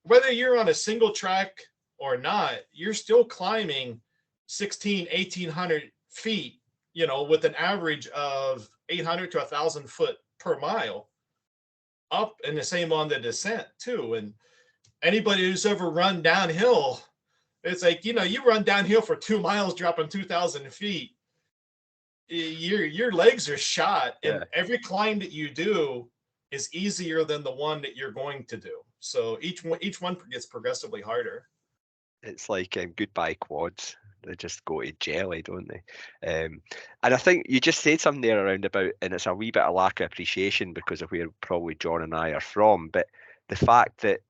whether you're on a single track or not, you're still climbing 1,800 feet, with an average of 800 to 1,000 foot per mile up, and the same on the descent too. And anybody who's ever run downhill, it's like, you run downhill for 2 miles, dropping 2,000 feet, your legs are shot. Yeah. And every climb that you do is easier than the one that you're going to do. So each one gets progressively harder. It's like goodbye quads. They just go to jelly, don't they? And I think you just said something there around about, and it's a wee bit of lack of appreciation because of where probably John and I are from, but the fact that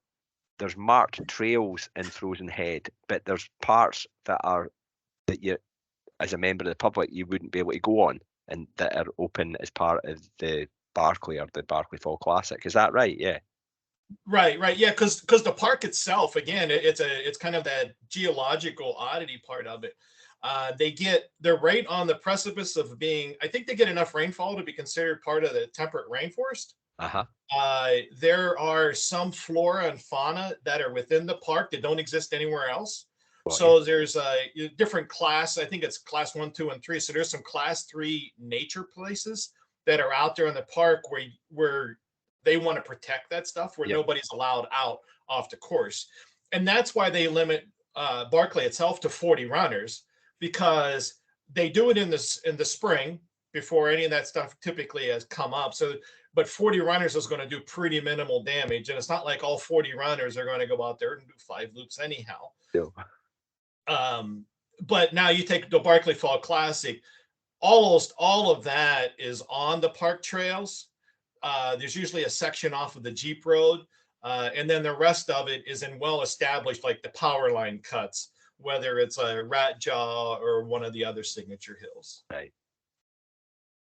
there's marked trails in Frozen Head, but there's parts that you, as a member of the public, you wouldn't be able to go on, and that are open as part of the Barkley or the Barkley Fall Classic. Is that right? Yeah. Right. Yeah, because the park itself, again, it's kind of that geological oddity part of it. They're right on the precipice of being, I think they get enough rainfall to be considered part of the temperate rainforest. There are some flora and fauna that are within the park that don't exist anywhere else. So there's a different class. I think it's class 1, 2, and 3. So there's some class 3 nature places that are out there in the park where they want to protect that stuff, where nobody's allowed out off the course. And that's why they limit Barkley itself to 40 runners, because they do it in the spring before any of that stuff typically has come up. So, but 40 runners is going to do pretty minimal damage. And it's not like all 40 runners are going to go out there and do 5 loops anyhow. Yeah. But now you take the Barkley Fall Classic, almost all of that is on the park trails. There's usually a section off of the Jeep road. And then the rest of it is in well-established, like the power line cuts, whether it's a Rat Jaw or one of the other signature hills. Right.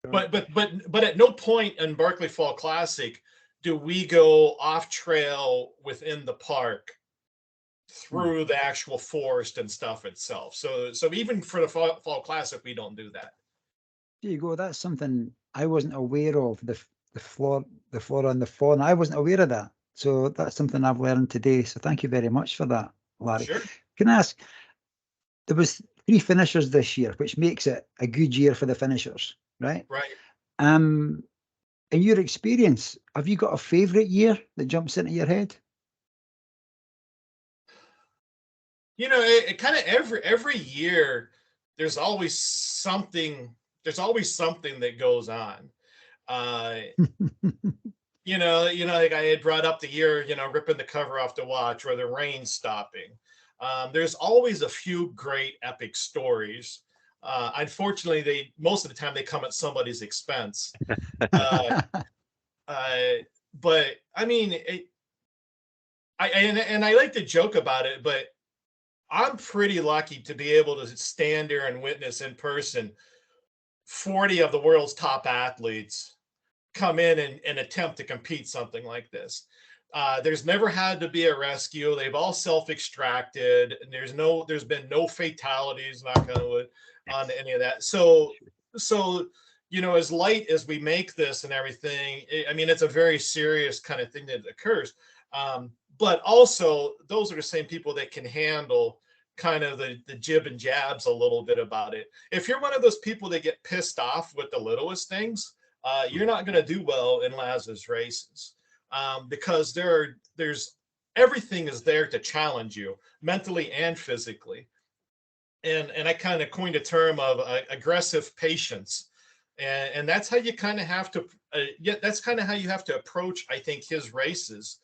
But at no point in Barkley Fall Classic do we go off trail within the park through the actual forest and stuff itself. So even for the Fall Classic, we don't do that. There you go. That's something I wasn't aware of. The floor on the fawn. I wasn't aware of that. So that's something I've learned today. So thank you very much for that, Larry. Sure. Can I ask? There was 3 finishers this year, which makes it a good year for the finishers, right? Right. In your experience, have you got a favourite year that jumps into your head? You know, it kind of every year there's always something that goes on. You know, like I had brought up the year, ripping the cover off the watch or the rain stopping. There's always a few great epic stories. Unfortunately, most of the time they come at somebody's expense. But I mean, I like to joke about it, but I'm pretty lucky to be able to stand there and witness in person 40 of the world's top athletes come in and attempt to compete something like this. There's never had to be a rescue. They've all self-extracted, and there's been no fatalities, knock on wood, on any of that. So as light as we make this and everything, I mean, it's a very serious kind of thing that occurs. But also, those are the same people that can handle kind of the jib and jabs a little bit about it. If you're one of those people that get pissed off with the littlest things, you're not going to do well in Lazarus races, because there's everything is there to challenge you mentally and physically. And I kind of coined a term of aggressive patience. And that's how you kind of have to, that's kind of how you have to approach, I think, his races.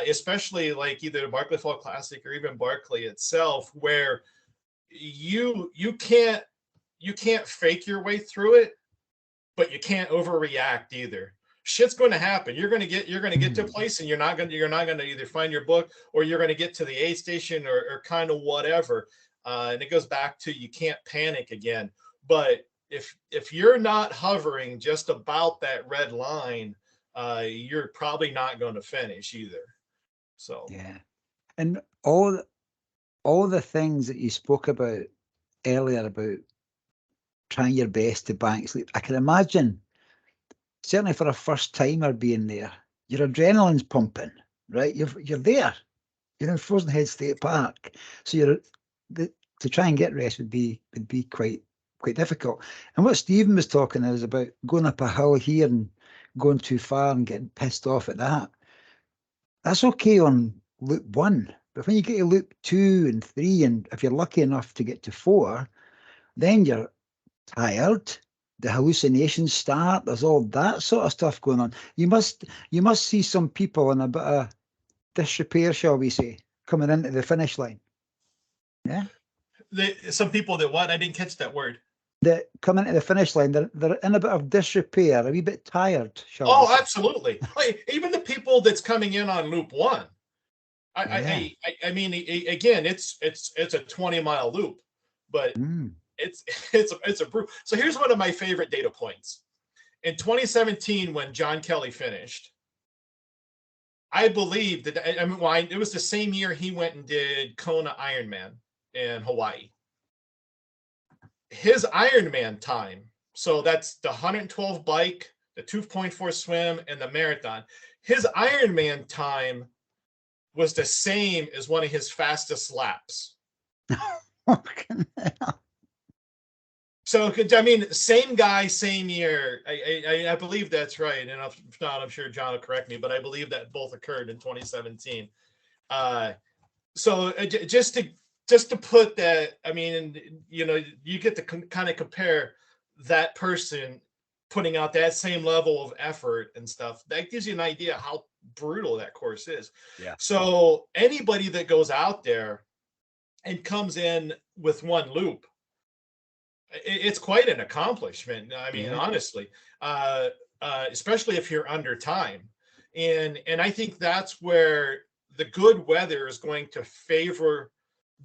Especially like either the Barkley Fall Classic or even Barkley itself, where you can't fake your way through it, but you can't overreact either. Shit's going to happen. You're going to get to a place, and you're not going to either find your book, or you're going to get to the aid station, or kind of whatever. And it goes back to, you can't panic again. But if you're not hovering just about that red line, you're probably not going to finish either. So yeah, and all the things that you spoke about earlier about trying your best to bank sleep, I can imagine, certainly for a first timer being there, your adrenaline's pumping, right? You're there, you're in Frozen Head State Park, so to try and get rest would be quite difficult. And what Stephen was talking is about going up a hill here and going too far and getting pissed off at that. That's okay on loop 1, but when you get to loop 2 and 3, and if you're lucky enough to get to 4, then you're tired, the hallucinations start, there's all that sort of stuff going on. You must see some people in a bit of disrepair, shall we say, coming into the finish line. Yeah? Some people that what? I didn't catch that word. That come into the finish line, they're in a bit of disrepair, a wee bit tired. Oh, absolutely. Even the people that's coming in on loop 1. I mean, again, it's a 20-mile loop, but it's a brutal. So here's one of my favorite data points. In 2017, when John Kelley finished, I believe that it was the same year he went and did Kona Ironman in Hawaii. His Ironman time, so that's the 112 bike, the 2.4 swim, and the marathon. His Ironman time was the same as one of his fastest laps. So, I mean, same guy, same year. I believe that's right. And if not, I'm sure John will correct me, but I believe that both occurred in 2017. Just to put that, I mean, you know, you get to kind of compare that person putting out that same level of effort and stuff. That gives you an idea how brutal that course is. Yeah. So anybody that goes out there and comes in with one loop, it's quite an accomplishment. I mean, honestly, especially if you're under time. And I think that's where the good weather is going to favor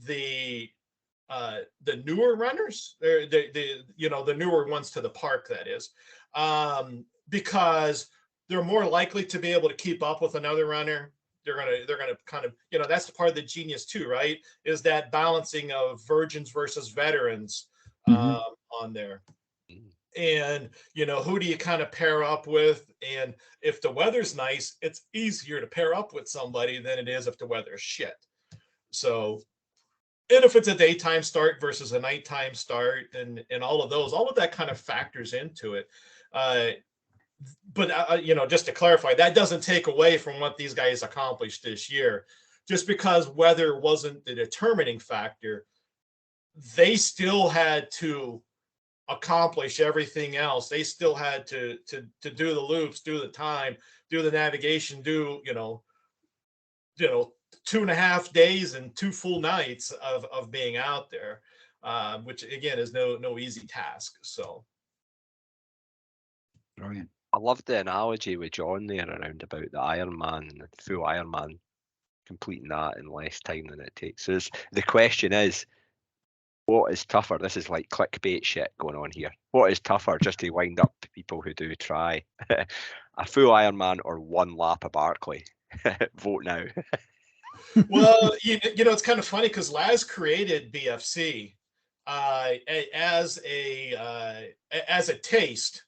the newer runners, the newer ones to the park, that is, because they're more likely to be able to keep up with another runner. They're gonna kind of, you know, that's the part of the genius too, right? Is that balancing of virgins versus veterans on there. And, you know, who do you kind of pair up with? And if the weather's nice, it's easier to pair up with somebody than it is if the weather's shit. So, and if it's a daytime start versus a nighttime start, and all of that kind of factors into it. But you know, just to clarify, that doesn't take away from what these guys accomplished this year. Just because weather wasn't the determining factor, they still had to accomplish everything else. They still had to do the loops, do the time, do the navigation, do, you know, 2.5 days and 2 full nights of being out there, which again is no easy task. So brilliant. I love the analogy with John there around about the Ironman and the full Ironman completing that in less time than it takes. So the question is, what is tougher? This is like clickbait shit going on here. What is tougher, just to wind up people who do try a full Ironman or one lap of Barkley? Vote now. Well, you know, it's kind of funny because Laz created BFC as a taste,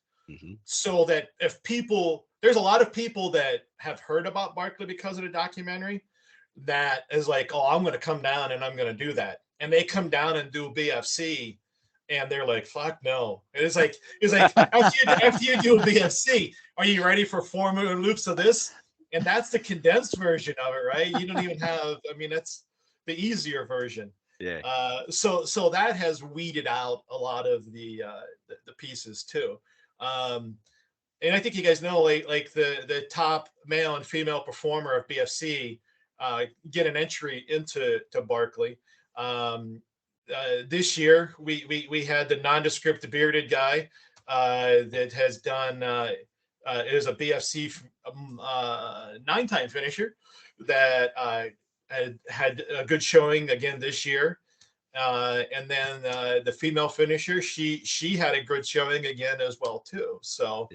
so that if people, there's a lot of people that have heard about Barkley because of the documentary, that is like, oh, I'm going to come down and I'm going to do that, and they come down and do BFC, and they're like, fuck no. It's like after you do a BFC, are you ready for 4 more loops of this? And that's the condensed version of it, right? You don't even have, I mean, that's the easier version. Yeah. So that has weeded out a lot of the pieces too. And I think you guys know, like the top male and female performer of BFC get an entry into Barkley. This year we had the nondescript bearded guy that has done is a BFC 9-time finisher that had a good showing again this year. And then the female finisher, she had a good showing again as well too. So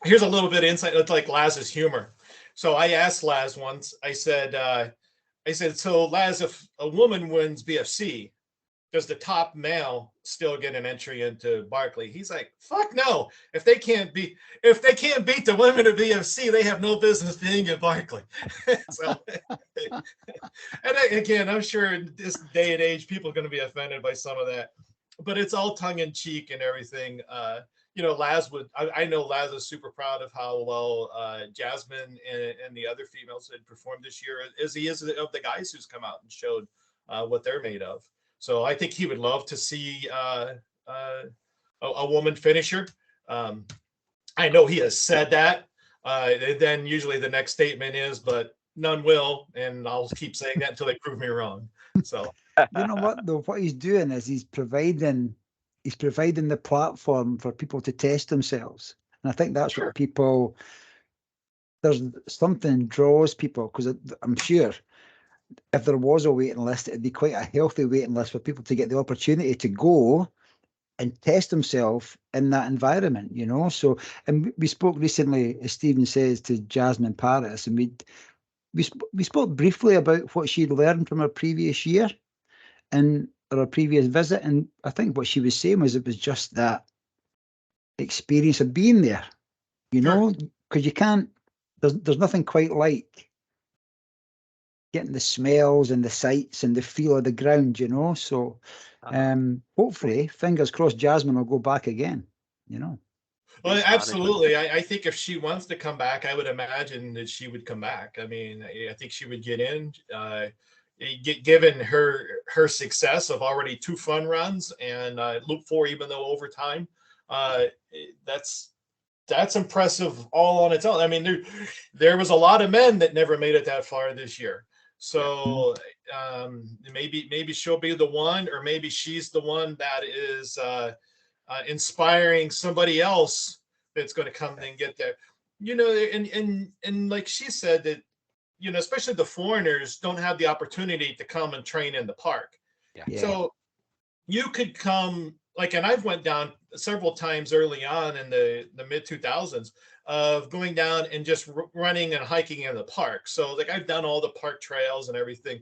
here's a little bit of insight. It's like Laz's humor. So I asked Laz once, I said, so Laz, if a woman wins BFC, does the top male still get an entry into Barkley? He's like, fuck no. If they can't beat the women of BFC, they have no business being at Barkley. So, and again, I'm sure in this day and age, people are going to be offended by some of that, but it's all tongue in cheek and everything. You know, I know Laz is super proud of how well Jasmine and the other females had performed this year, as he is of the guys who's come out and showed what they're made of. So I think he would love to see a woman finisher. I know he has said that. Then usually the next statement is, but none will, and I'll keep saying that until they prove me wrong. So you know what though? What he's doing is he's providing the platform for people to test themselves, and I think that's what people. There's something draws people, because I'm sure if there was a waiting list, it'd be quite a healthy waiting list for people to get the opportunity to go and test themselves in that environment, you know. So, and we spoke recently, as Stephen says, to Jasmine Paris, and we spoke briefly about what she'd learned from her previous year and her previous visit, and I think what she was saying was it was just that experience of being there, you know, because you can't. There's nothing quite like getting the smells and the sights and the feel of the ground, you know. So hopefully, fingers crossed, Jasmine will go back again, you know. Well, Waste absolutely. I think if she wants to come back, I would imagine that she would come back. I mean, I think she would get in. Given her success of already 2 fun runs and Loop 4, even though overtime, that's impressive all on its own. I mean, there was a lot of men that never made it that far this year. So maybe she'll be the one, or maybe she's the one that is inspiring somebody else that's going to come and get there. You know, and like she said, that, you know, especially the foreigners don't have the opportunity to come and train in the park. Yeah. So you could come, like, and I've went down several times early on in the mid 2000s of going down and just running and hiking in the park. So like I've done all the park trails and everything.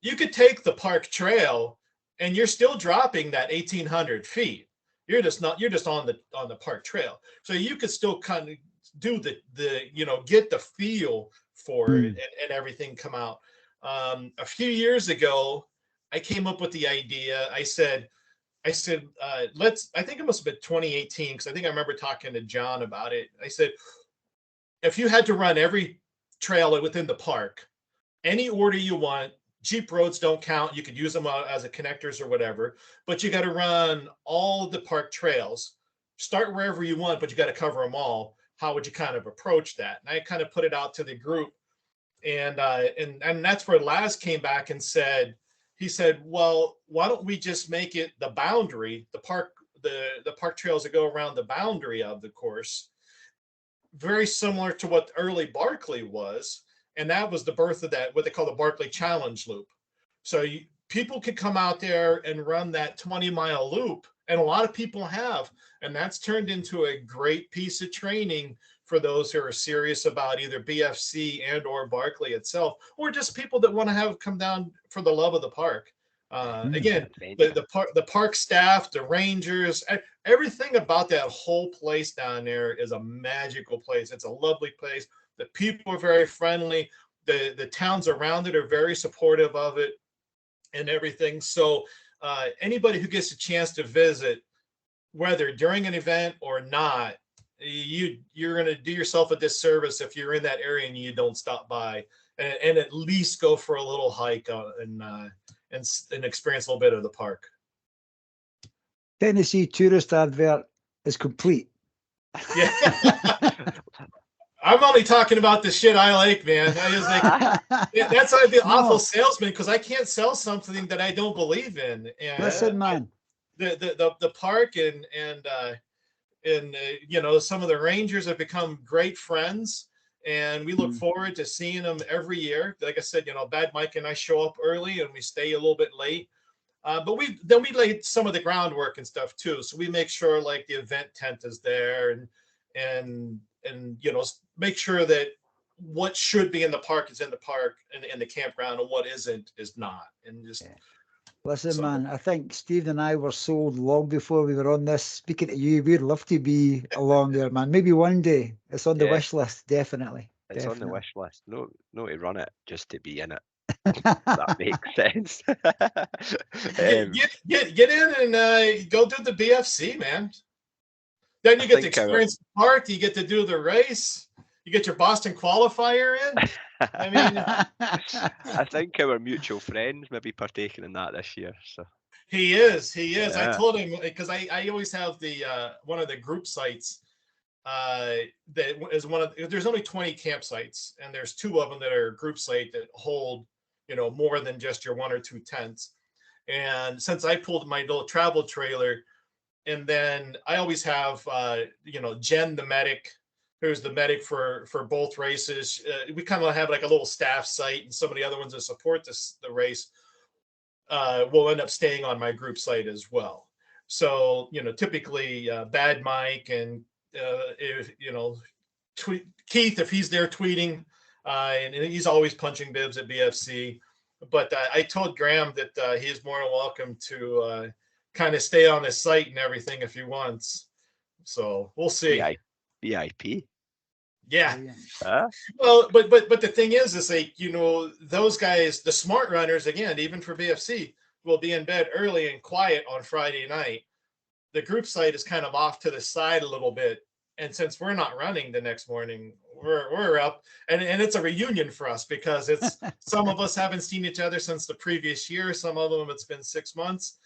You could take the park trail and you're still dropping that 1,800 feet. You're just on the park trail. So you could still kind of do the you know, get the feel for it and everything come out. A few years ago, I came up with the idea. I said, I think it must have been 2018, because I think I remember talking to John about it. I said, if you had to run every trail within the park, any order you want, Jeep roads don't count. You could use them as a connectors or whatever, but you got to run all the park trails. Start wherever you want, but you got to cover them all. How would you kind of approach that? And I kind of put it out to the group, and that's where Laz came back and said, he said, well, why don't we just make it the boundary, the park trails that go around the boundary of the course, very similar to what early Barkley was. And that was the birth of that, what they call the Barkley Challenge Loop. So people could come out there and run that 20-mile loop. And a lot of people have. And that's turned into a great piece of training for those who are serious about either BFC and or Barkley itself, or just people that want to have come down for the love of the park. Again, the park staff, the rangers, everything about that whole place down there is a magical place. It's a lovely place. The people are very friendly. The towns around it are very supportive of it and everything. So anybody who gets a chance to visit, whether during an event or not, you're going to do yourself a disservice if you're in that area and you don't stop by and at least go for a little hike and experience a little bit of the park. Tennessee tourist advert is complete. Yeah. I'm only talking about the shit I like, man. I was like, that's why I'd be an awful salesman, because I can't sell something that I don't believe in. And listen, man, the park and you know, some of the rangers have become great friends, and we look forward to seeing them every year. Like I said, you know, Bad Mike and I show up early and we stay a little bit late. But we lay some of the groundwork and stuff too. So we make sure like the event tent is there and you know, make sure that what should be in the park is in the park and in the campground, and what isn't is not. And just listen, man, I think Steve and I were sold long before we were on this. Speaking to you, we'd love to be along there, man. Maybe one day. It's on the wish list, definitely. It's on the wish list. No to run it, just to be in it. That makes sense. Get in and go do the BFC, man. Then you get to experience the park. You get to do the race. You get your Boston qualifier in. I mean, I think our mutual friends may be partaking in that this year. So he is. Yeah. I told him, because I always have the one of the group sites that is there's only 20 campsites, and there's 2 of them that are group site that hold, you know, more than just your 1 or 2 tents. And since I pulled my little travel trailer, and then I always have you know, Jen the medic, who's the medic for both races. We kind of have like a little staff site, and some of the other ones that support the race will end up staying on my group site as well. So, you know, typically Bad Mike and if, you know, Keith, if he's there tweeting, and he's always punching bibs at BFC. But I told Graham that he is more than welcome to kind of stay on the site and everything if he wants. So we'll see. VIP. Yeah. Well, but the thing is like, you know, those guys, the smart runners, again, even for BFC, will be in bed early and quiet on Friday night. the group site is kind of off to the side a little bit. And since we're not running the next morning, we're up, and it's a reunion for us because it's some of us haven't seen each other since the previous year. Some of them it's been 6 months.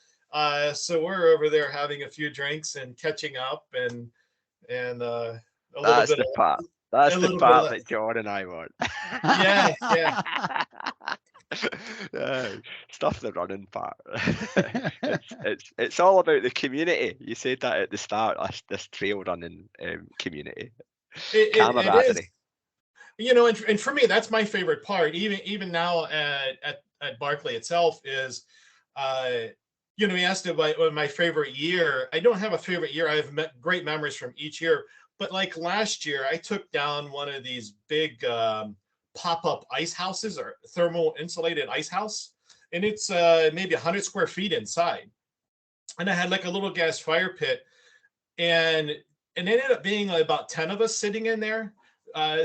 So we're over there having a few drinks and catching up, and a little That's bit the of, part. That's a the little part bit that John and I want. yeah, yeah. Stuff the running part. It's all about the community. You said that at the start. This trail running community, It is, camaraderie. you know, and for me, that's my favorite part. Even now at Barkley itself is, you know, he asked about what my favorite year. I don't have a favorite year. I have great memories from each year. But like last year, I took down one of these big pop-up ice houses, or thermal insulated ice house, and it's maybe 100 square feet inside. And I had like a little gas fire pit, and it ended up being like about 10 of us sitting in there.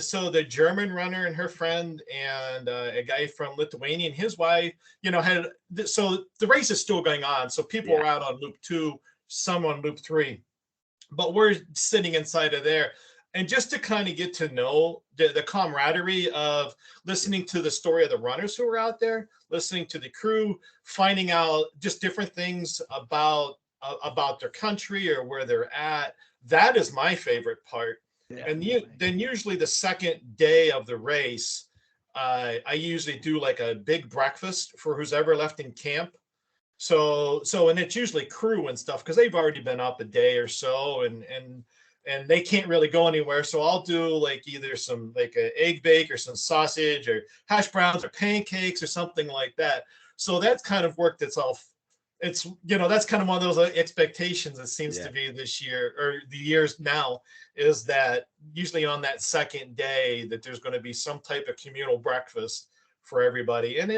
So the German runner and her friend, and a guy from Lithuania and his wife, you know, so the race is still going on. So people are out on loop 2, some on loop 3, but we're sitting inside of there. And just to kind of get to know the camaraderie of listening to the story of the runners who were out there, listening to the crew, finding out just different things about their country or where they're at. That is my favorite part. Yeah, and then usually the second day of the race, I usually do like a big breakfast for who's ever left in camp. So and it's usually crew and stuff because they've already been up a day or so, and they can't really go anywhere. So I'll do like either some like an egg bake or some sausage or hash browns or pancakes or something like that. So that's kind of worked itself. It's, you know, that's kind of one of those expectations it seems to be this year, or the years now, is that usually on that second day that there's going to be some type of communal breakfast for everybody. And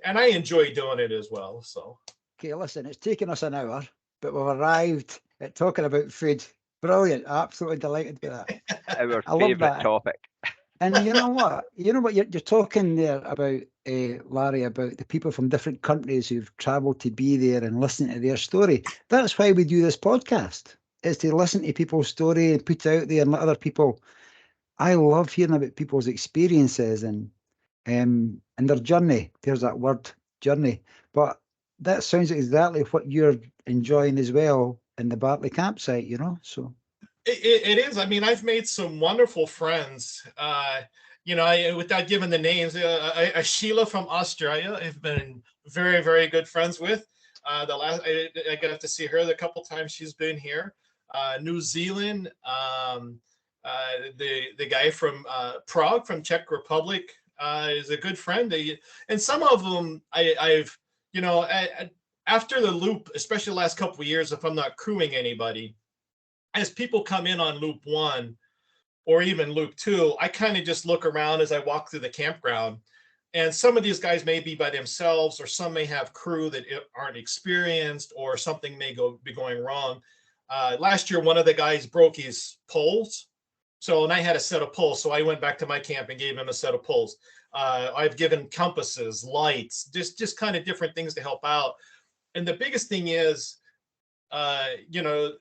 I enjoy doing it as well. So. Okay, listen, it's taken us an hour, but we've arrived at talking about food. Brilliant. Absolutely delighted with that. Our I love favourite that. topic. And you know what? You're talking there about, Larry, about the people from different countries who've travelled to be there and listen to their story. That's why we do this podcast, is to listen to people's story and put it out there and let other people. I love hearing about people's experiences and their journey. There's that word, journey. But that sounds exactly what you're enjoying as well in the Barkley campsite, you know? So. It is. I mean, I've made some wonderful friends. You know, without giving the names, Sheila from Australia, I've been very, very good friends with. I got to see her a couple times she's been here. New Zealand, the guy from Prague, from Czech Republic, is a good friend. And some of them I've, you know, after the loop, especially the last couple of years, if I'm not crewing anybody, as people come in on loop 1 or even loop 2, I kind of just look around as I walk through the campground. And some of these guys may be by themselves, or some may have crew that aren't experienced, or something may be going wrong. Last year, one of the guys broke his poles. And I had a set of poles. So I went back to my camp and gave him a set of poles. I've given compasses, lights, just kind of different things to help out. And the biggest thing is, you know,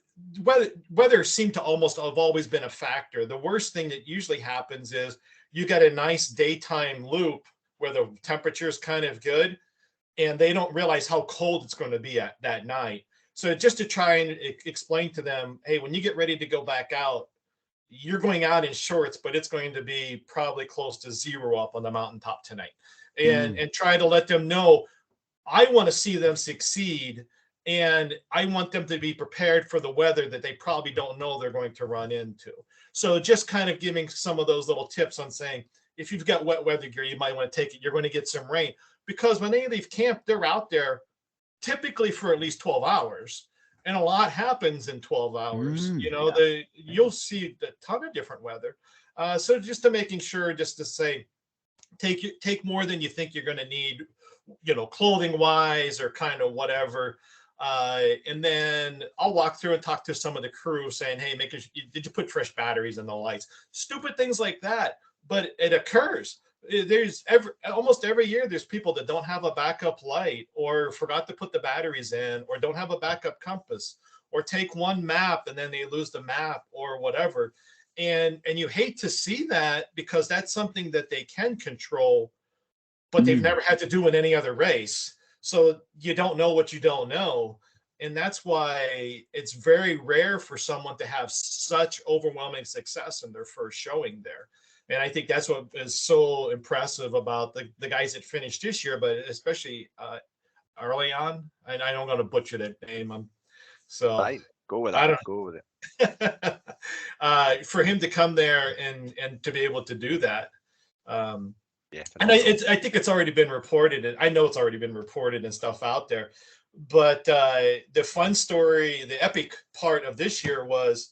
weather seemed to almost have always been a factor. The worst thing that usually happens is you get a nice daytime loop where the temperature is kind of good, and they don't realize how cold it's going to be at that night. So just to try and explain to them, hey, when you get ready to go back out, you're going out in shorts, but it's going to be probably close to 0 up on the mountaintop tonight. And try to let them know, I want to see them succeed. And I want them to be prepared for the weather that they probably don't know they're going to run into. So just kind of giving some of those little tips on saying, if you've got wet weather gear, you might want to take it. You're going to get some rain, because when they leave camp, they're out there typically for at least 12 hours. And a lot happens in 12 hours. You know, you'll see a ton of different weather. So just to making sure, just to say, take more than you think you're going to need, you know, clothing wise or kind of whatever. And then I'll walk through and talk to some of the crew saying, hey, did you put fresh batteries in the lights? Stupid things like that. But it occurs. There's almost every year, there's people that don't have a backup light, or forgot to put the batteries in, or don't have a backup compass, or take one map and then they lose the map or whatever. And you hate to see that, because that's something that they can control, but they've never had to do in any other race. So you don't know what you don't know. And that's why it's very rare for someone to have such overwhelming success in their first showing there. And I think that's what is so impressive about the guys that finished this year, but especially early on. And I don't want to butcher that name. So Fine. Go with it. Go with it. For him to come there and to be able to do that. Yeah, and I think it's already been reported, and I know it's already been reported and stuff out there. But the fun story, the epic part of this year was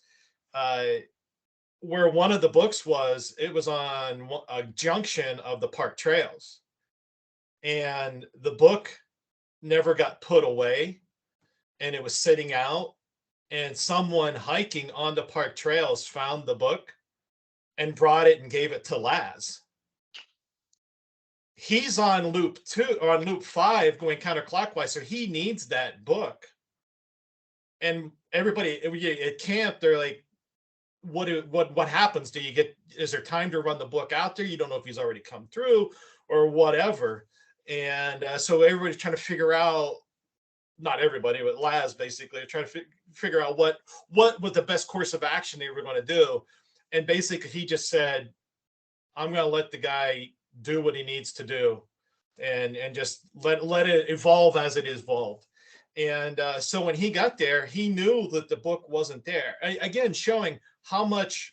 where one of the books was. It was on a junction of the park trails, and the book never got put away, and it was sitting out, and someone hiking on the park trails found the book and brought it and gave it to Laz. He's on loop 2 or on loop 5 going counterclockwise, so he needs that book. And everybody at camp, they're like, what happens? Is there time to run the book out there? You don't know if he's already come through or whatever. And so everybody's trying to figure out, not everybody, but Laz basically trying to figure out what was the best course of action they were going to do. And basically he just said, I'm going to let the guy do what he needs to do, and just let it evolve as it evolved. And so when he got there, he knew that the book wasn't there. Again, showing how much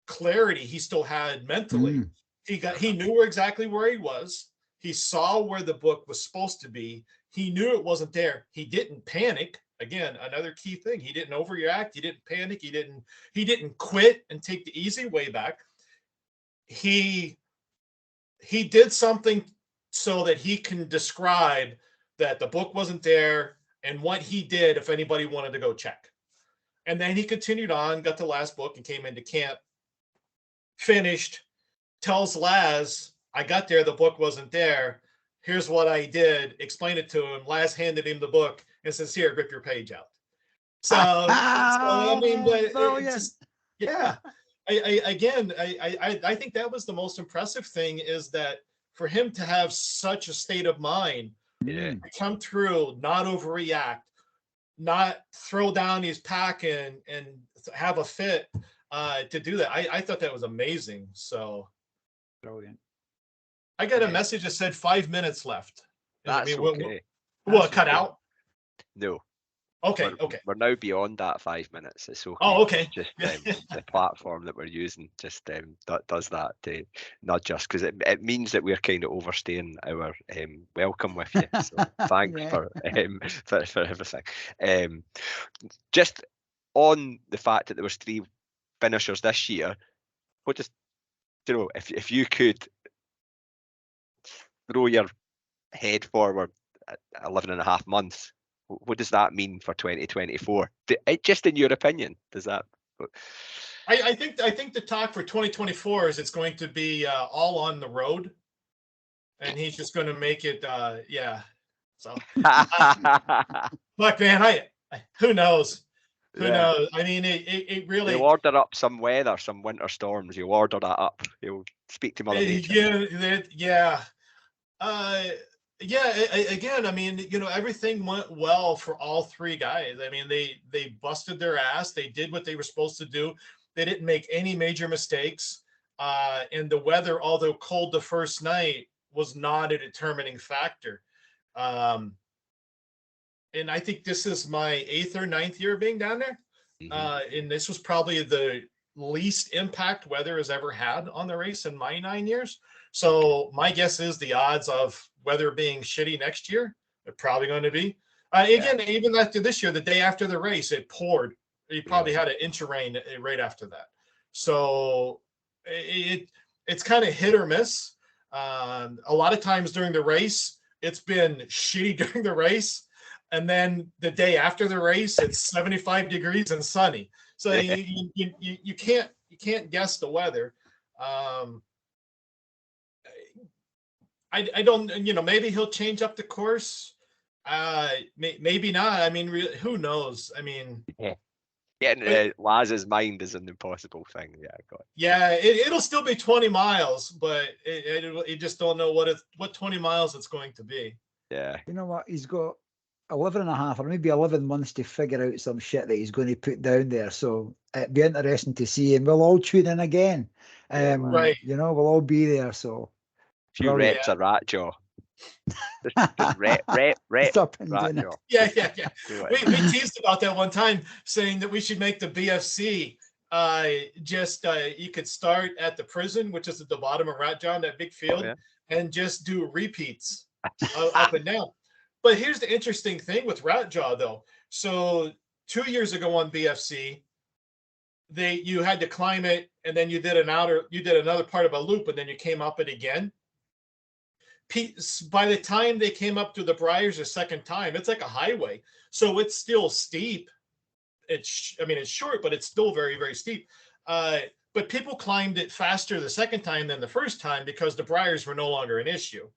clarity he still had mentally. He knew exactly where he was. He saw where the book was supposed to be. He knew it wasn't there. He didn't panic. Again, another key thing. He didn't overreact. He didn't panic. He didn't quit and take the easy way back. He did something so that he can describe that the book wasn't there and what he did if anybody wanted to go check. And then he continued on, got the last book, and came into camp, finished, tells Laz, I got there, the book wasn't there. Here's what I did. Explain it to him. Laz handed him the book and says, here, rip your page out. So I mean, but it's, yeah. I think that was the most impressive thing, is that for him to have such a state of mind, to come through, not overreact, not throw down his pack and have a fit, to do that. I thought that was amazing. So brilliant. I got a message that said 5 minutes left. That's okay. What, cut out? No. Okay, we're now beyond that 5 minutes. It's okay. Oh, okay. Just the platform that we're using just does that to nudge us, because it means that we're kind of overstaying our welcome with you. So thanks for everything. Just on the fact that there was 3 finishers this year, what just, if you could throw your head forward 11 and a half months, what does that mean for 2024? Just in your opinion, does that? I think the talk for 2024 is it's going to be all on the road, and he's just going to make it. So, look, man, who knows? Who knows? I mean, it really. You order up some weather, some winter storms. You order that up. You'll speak to Mother Nature. Again, I mean, everything went well for all 3 guys. I mean, they busted their ass. They did what they were supposed to do. They didn't make any major mistakes. And the weather, although cold the first night, was not a determining factor. And I think this is my 8th or 9th year being down there. And this was probably the least impact weather has ever had on the race in my 9 years. So my guess is the odds of weather being shitty next year are probably going to be. Again, even after this year, the day after the race, it poured. You probably had an inch of rain right after that. So it's kind of hit or miss. A lot of times during the race, it's been shitty during the race. And then the day after the race, it's 75 degrees and sunny. So you can't guess the weather. I don't, maybe he'll change up the course. Maybe not. I mean, who knows? I mean, getting Laz's mind is an impossible thing. Yeah, God. Yeah, it'll still be 20 miles, but you just don't know what 20 miles it's going to be. Yeah. You know what? He's got 11 and a half or maybe 11 months to figure out some shit that he's going to put down there. So it'd be interesting to see, and we'll all tune in again. Right. You know, we'll all be there. So a few reps of rat jaw. Just rep, Stop and rat do jaw. Yeah. We teased about that one time, saying that we should make the BFC you could start at the prison, which is at the bottom of Rat Jaw, that big field, and just do repeats up and down. But here's the interesting thing with Rat Jaw, though. So 2 years ago on BFC, you had to climb it, and then you did another part of a loop, and then you came up it again. By the time they came up to the Briars a second time, it's like a highway, so it's still steep. It's short, but it's still very, very steep. But people climbed it faster the second time than the first time because the Briars were no longer an issue.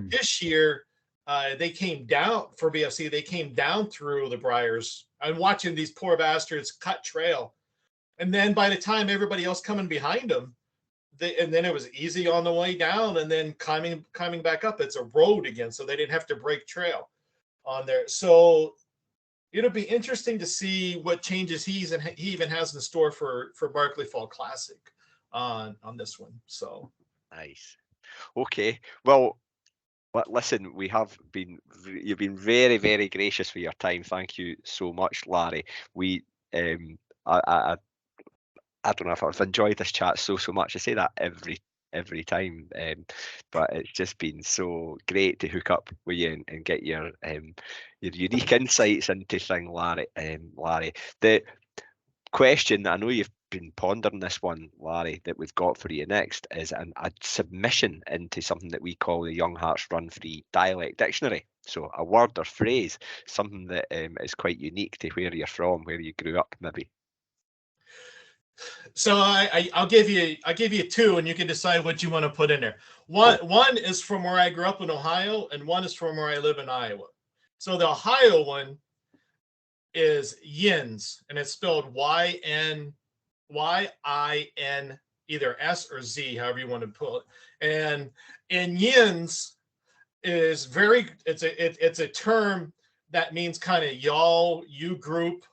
This year, they came down for BFC. They came down through the Briars. I'm watching these poor bastards cut trail, and then by the time everybody else coming behind them, and then it was easy on the way down, and then climbing back up. It's a road again, so they didn't have to break trail on there. So it'll be interesting to see what changes he even has in store for Barkley Fall Classic on this one. So nice. Okay. Well, listen, you've been very, very gracious with your time. Thank you so much, Larry. I don't know if I've enjoyed this chat so much. I say that every time, but it's just been so great to hook up with you and get your unique insights into things, Larry. Larry, the question, I know you've been pondering this one, Larry, that we've got for you next is a submission into something that we call the Young Hearts Run Free Dialect Dictionary. So a word or phrase, something that is quite unique to where you're from, where you grew up, maybe. So I'll give you two, and you can decide what you want to put in there. One is from where I grew up in Ohio, and one is from where I live in Iowa. So the Ohio one is yins, and it's spelled Y-N, either S or Z, however you want to put it. And yins is it's a term that means kind of y'all, you group.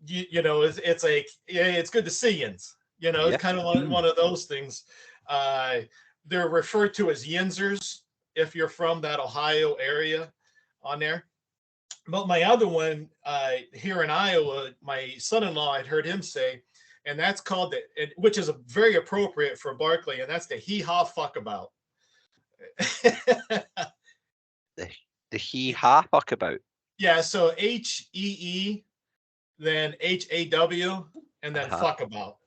You know, it's like, it's good to see yins. You know, it's kind of one of those things. They're referred to as yinzers if you're from that Ohio area on there. But my other one here in Iowa, my son-in-law, I'd heard him say, and that's called which is very appropriate for Barkley, and that's the hee-haw fuckabout. The hee-haw fuckabout. Yeah, so H-E-E, then H-A-W, and then fuck about.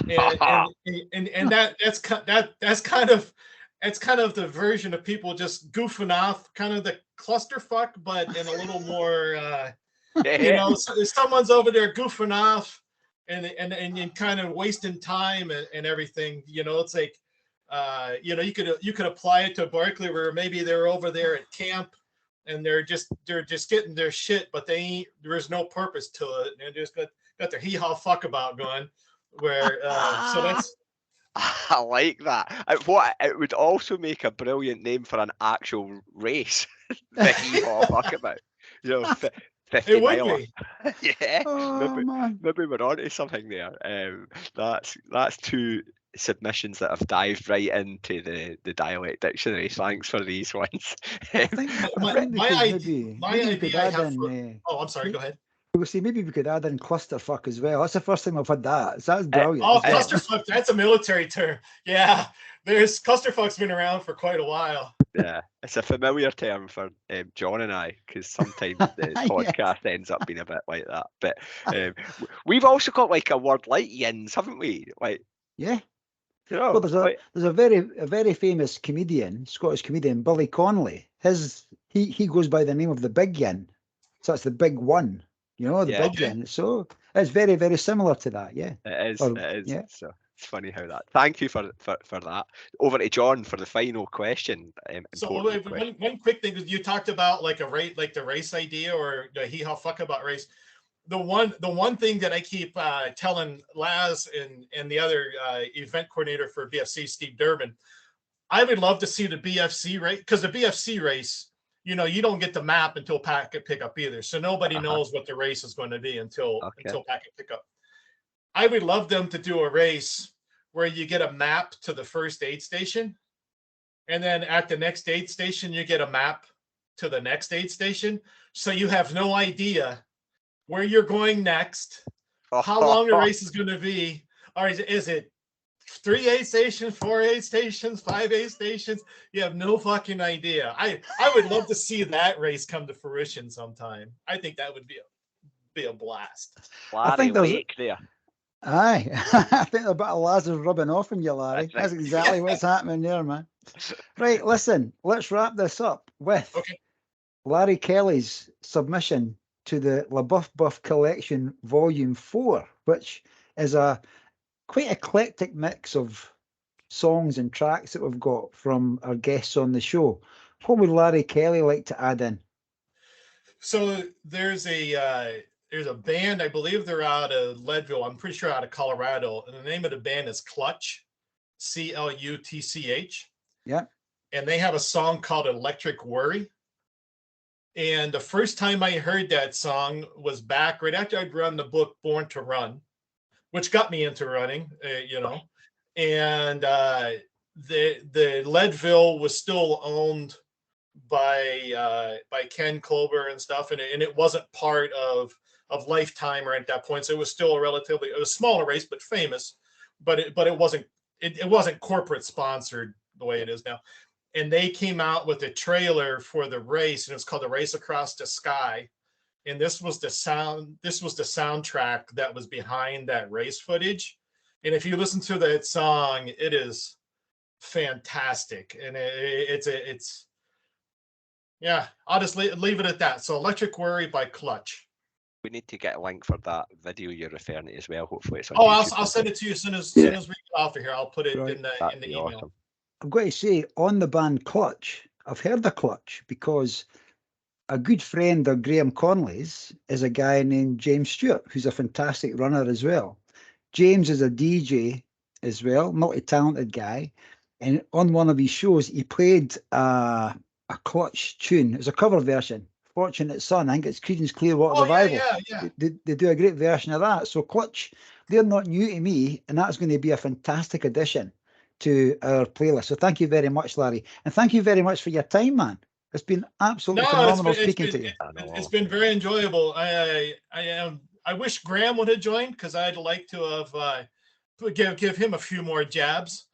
And that's kind of the version of people just goofing off, kind of the clusterfuck, but in a little more you know, someone's over there goofing off and kind of wasting time and everything. You know, it's like you know, you could apply it to Barkley, where maybe they're over there at camp and they're just getting their shit, but there's no purpose to it. And they just got their hee-haw fuck about going, where so that's. I like that. It would also make a brilliant name for an actual race. The hee-haw fuck about. You know, 50 miler. Yeah. Maybe we're onto something there. That's two submissions that have dived right into the dialect dictionary. Thanks for these ones. My idea I have I'm sorry, go ahead. We'll see, maybe we could add in clusterfuck as well. That's the first time I've had that. So that's brilliant. Clusterfuck, that's a military term. Yeah, clusterfuck's been around for quite a while. Yeah, it's a familiar term for John and I, because sometimes the podcast ends up being a bit like that. But we've also got like a word like yins, haven't we? Like, yeah. You know, well, there's a very famous comedian, Scottish comedian, Billy Connolly. He goes by the name of the Big Yin, so that's the big one. You know, the big yin. So it's very, very similar to that. Yeah, it is. Yeah. So It's funny how that. Thank you for that. Over to John for the final question. So Important question. one quick thing is you talked about like a race, like the race idea or the hee haw fuck about race. The one thing that I keep telling Laz and the other event coordinator for BFC, Steve Durbin, I would love to see the BFC race, because the BFC race, you know, you don't get the map until packet pickup either, so nobody knows what the race is going to be until packet pickup. I would love them to do a race where you get a map to the first aid station, and then at the next aid station you get a map to the next aid station, so you have no idea where you're going next, how long the race is going to be, or is it 3 aid stations, 4 aid stations, 5 aid stations? You have no fucking idea. I would love to see that race come to fruition sometime. I think that would be a blast. Larry Lake there. Aye, I think a bit of Lazarus rubbing off on you, Larry. That's exactly what's happening there, man. Right, listen, let's wrap this up with Larry Kelley's submission to the LaBeouf Buff Collection Volume 4, which is a quite eclectic mix of songs and tracks that we've got from our guests on the show. What would Larry Kelley like to add in? So there's a band, I believe they're out of Leadville, I'm pretty sure out of Colorado, and the name of the band is Clutch, Clutch. Yeah. And they have a song called Electric Worry. And the first time I heard that song was back right after I'd run the book Born to Run, which got me into running, you know. And the Leadville was still owned by Ken Colbert and stuff, and it wasn't part of Lifetime or at that point, so it was still a smaller race, but famous. But it wasn't corporate sponsored the way it is now. And they came out with a trailer for the race, and it was called The Race Across the Sky. And this was the soundtrack that was behind that race footage. And if you listen to that song, it is fantastic. And it's yeah, I'll just leave it at that. So Electric Worry by Clutch. We need to get a link for that video you're referring to as well. Hopefully it's on YouTube. I'll send it to you as soon as we get off of here. I'll put it in the email. Awesome. I've got to say, on the band Clutch, I've heard of Clutch because a good friend of Graham Conley's is a guy named James Stewart, who's a fantastic runner as well. James is a DJ as well, multi-talented guy. And on one of his shows, he played a Clutch tune. It was a cover version, Fortunate Son. I think it's Creedence Clearwater Revival. Yeah. They do a great version of that. So Clutch, they're not new to me, and that's going to be a fantastic addition to our playlist. So thank you very much, Larry. And thank you very much for your time, man. It's been absolutely phenomenal speaking to you. It's been very enjoyable. I wish Graham would have joined, because I'd like to have give him a few more jabs.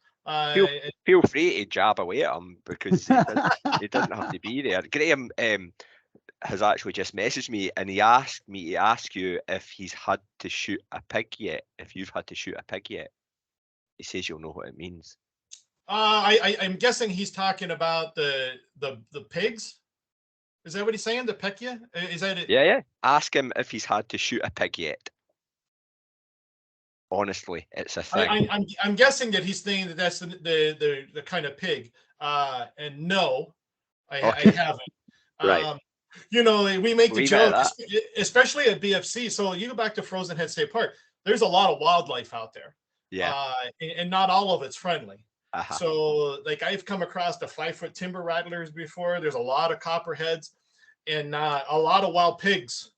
Feel free to jab away at him, because he doesn't have to be there. Graham has actually just messaged me, and he asked me to ask you if he's had to shoot a pig yet. If you've had to shoot a pig yet. He says you'll know what it means. I'm guessing he's talking about the pigs. Is that what he's saying? The pickia? Is that it? Yeah. Ask him if he's had to shoot a pig yet. Honestly, it's a thing. I'm guessing that he's saying that that's the kind of pig. And no, I haven't. Right. You know, we make the joke, especially at BFC. So you go back to Frozen Head State Park. There's a lot of wildlife out there. Yeah. And not all of it's friendly. So like I've come across the 5-foot timber rattlers before. There's a lot of copperheads and a lot of wild pigs.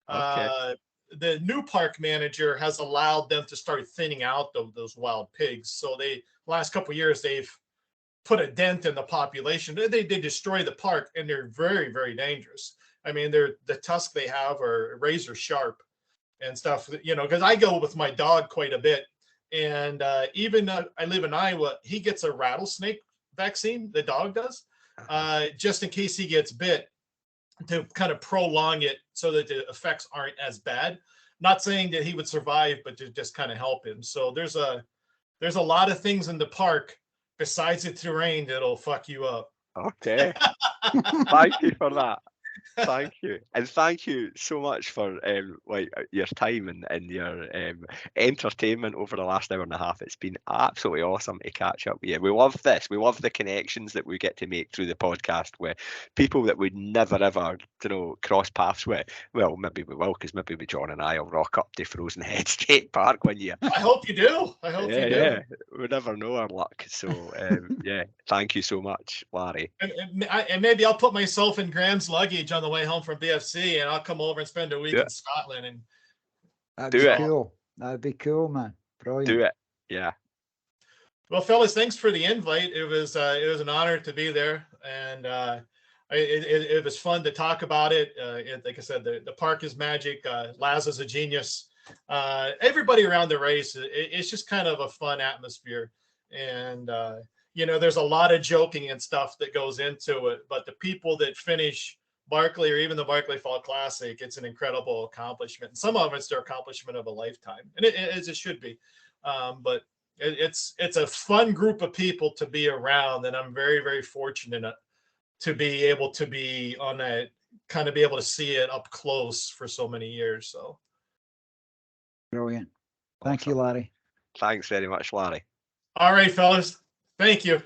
The new park manager has allowed them to start thinning out those wild pigs. So last couple of years, they've put a dent in the population. They destroy the park, and they're very, very dangerous. I mean, the tusks they have are razor sharp and stuff, you know, because I go with my dog quite a bit. And even I live in Iowa, he gets a rattlesnake vaccine, the dog does, just in case he gets bit, to kind of prolong it so that the effects aren't as bad. Not saying that he would survive, but to just kind of help him. So there's a lot of things in the park besides the terrain that'll fuck you up. Okay. Thank you for that. Thank you, and thank you so much for your time and your entertainment over the last hour and a half. It's been absolutely awesome to catch up with you. We love this. We love the connections that we get to make through the podcast with people that we'd never ever, cross paths with. Well, maybe we will, because maybe John and I will rock up to Frozen Head State Park one year. I hope you do. I hope you do. Yeah, we never know our luck. So yeah, thank you so much, Larry. And maybe I'll put myself in Graham's luggage on the way home from BFC, and I'll come over and spend a week in Scotland. And that'd be cool. That'd be cool, man. Brilliant. Do it. Yeah. Well, fellas, thanks for the invite. It was an honor to be there, and it was fun to talk about it. Like I said, the park is magic. Laz is a genius. Everybody around the race, it's just kind of a fun atmosphere, and there's a lot of joking and stuff that goes into it, but the people that finish Barkley or even the Barkley Fall Classic, it's an incredible accomplishment. And some of it's their accomplishment of a lifetime, and as it should be. But it's a fun group of people to be around, and I'm very, very fortunate to be able to be on that, kind of be able to see it up close for so many years. So brilliant. Thank you, Larry. Thanks very much, Larry. All right, fellas. Thank you.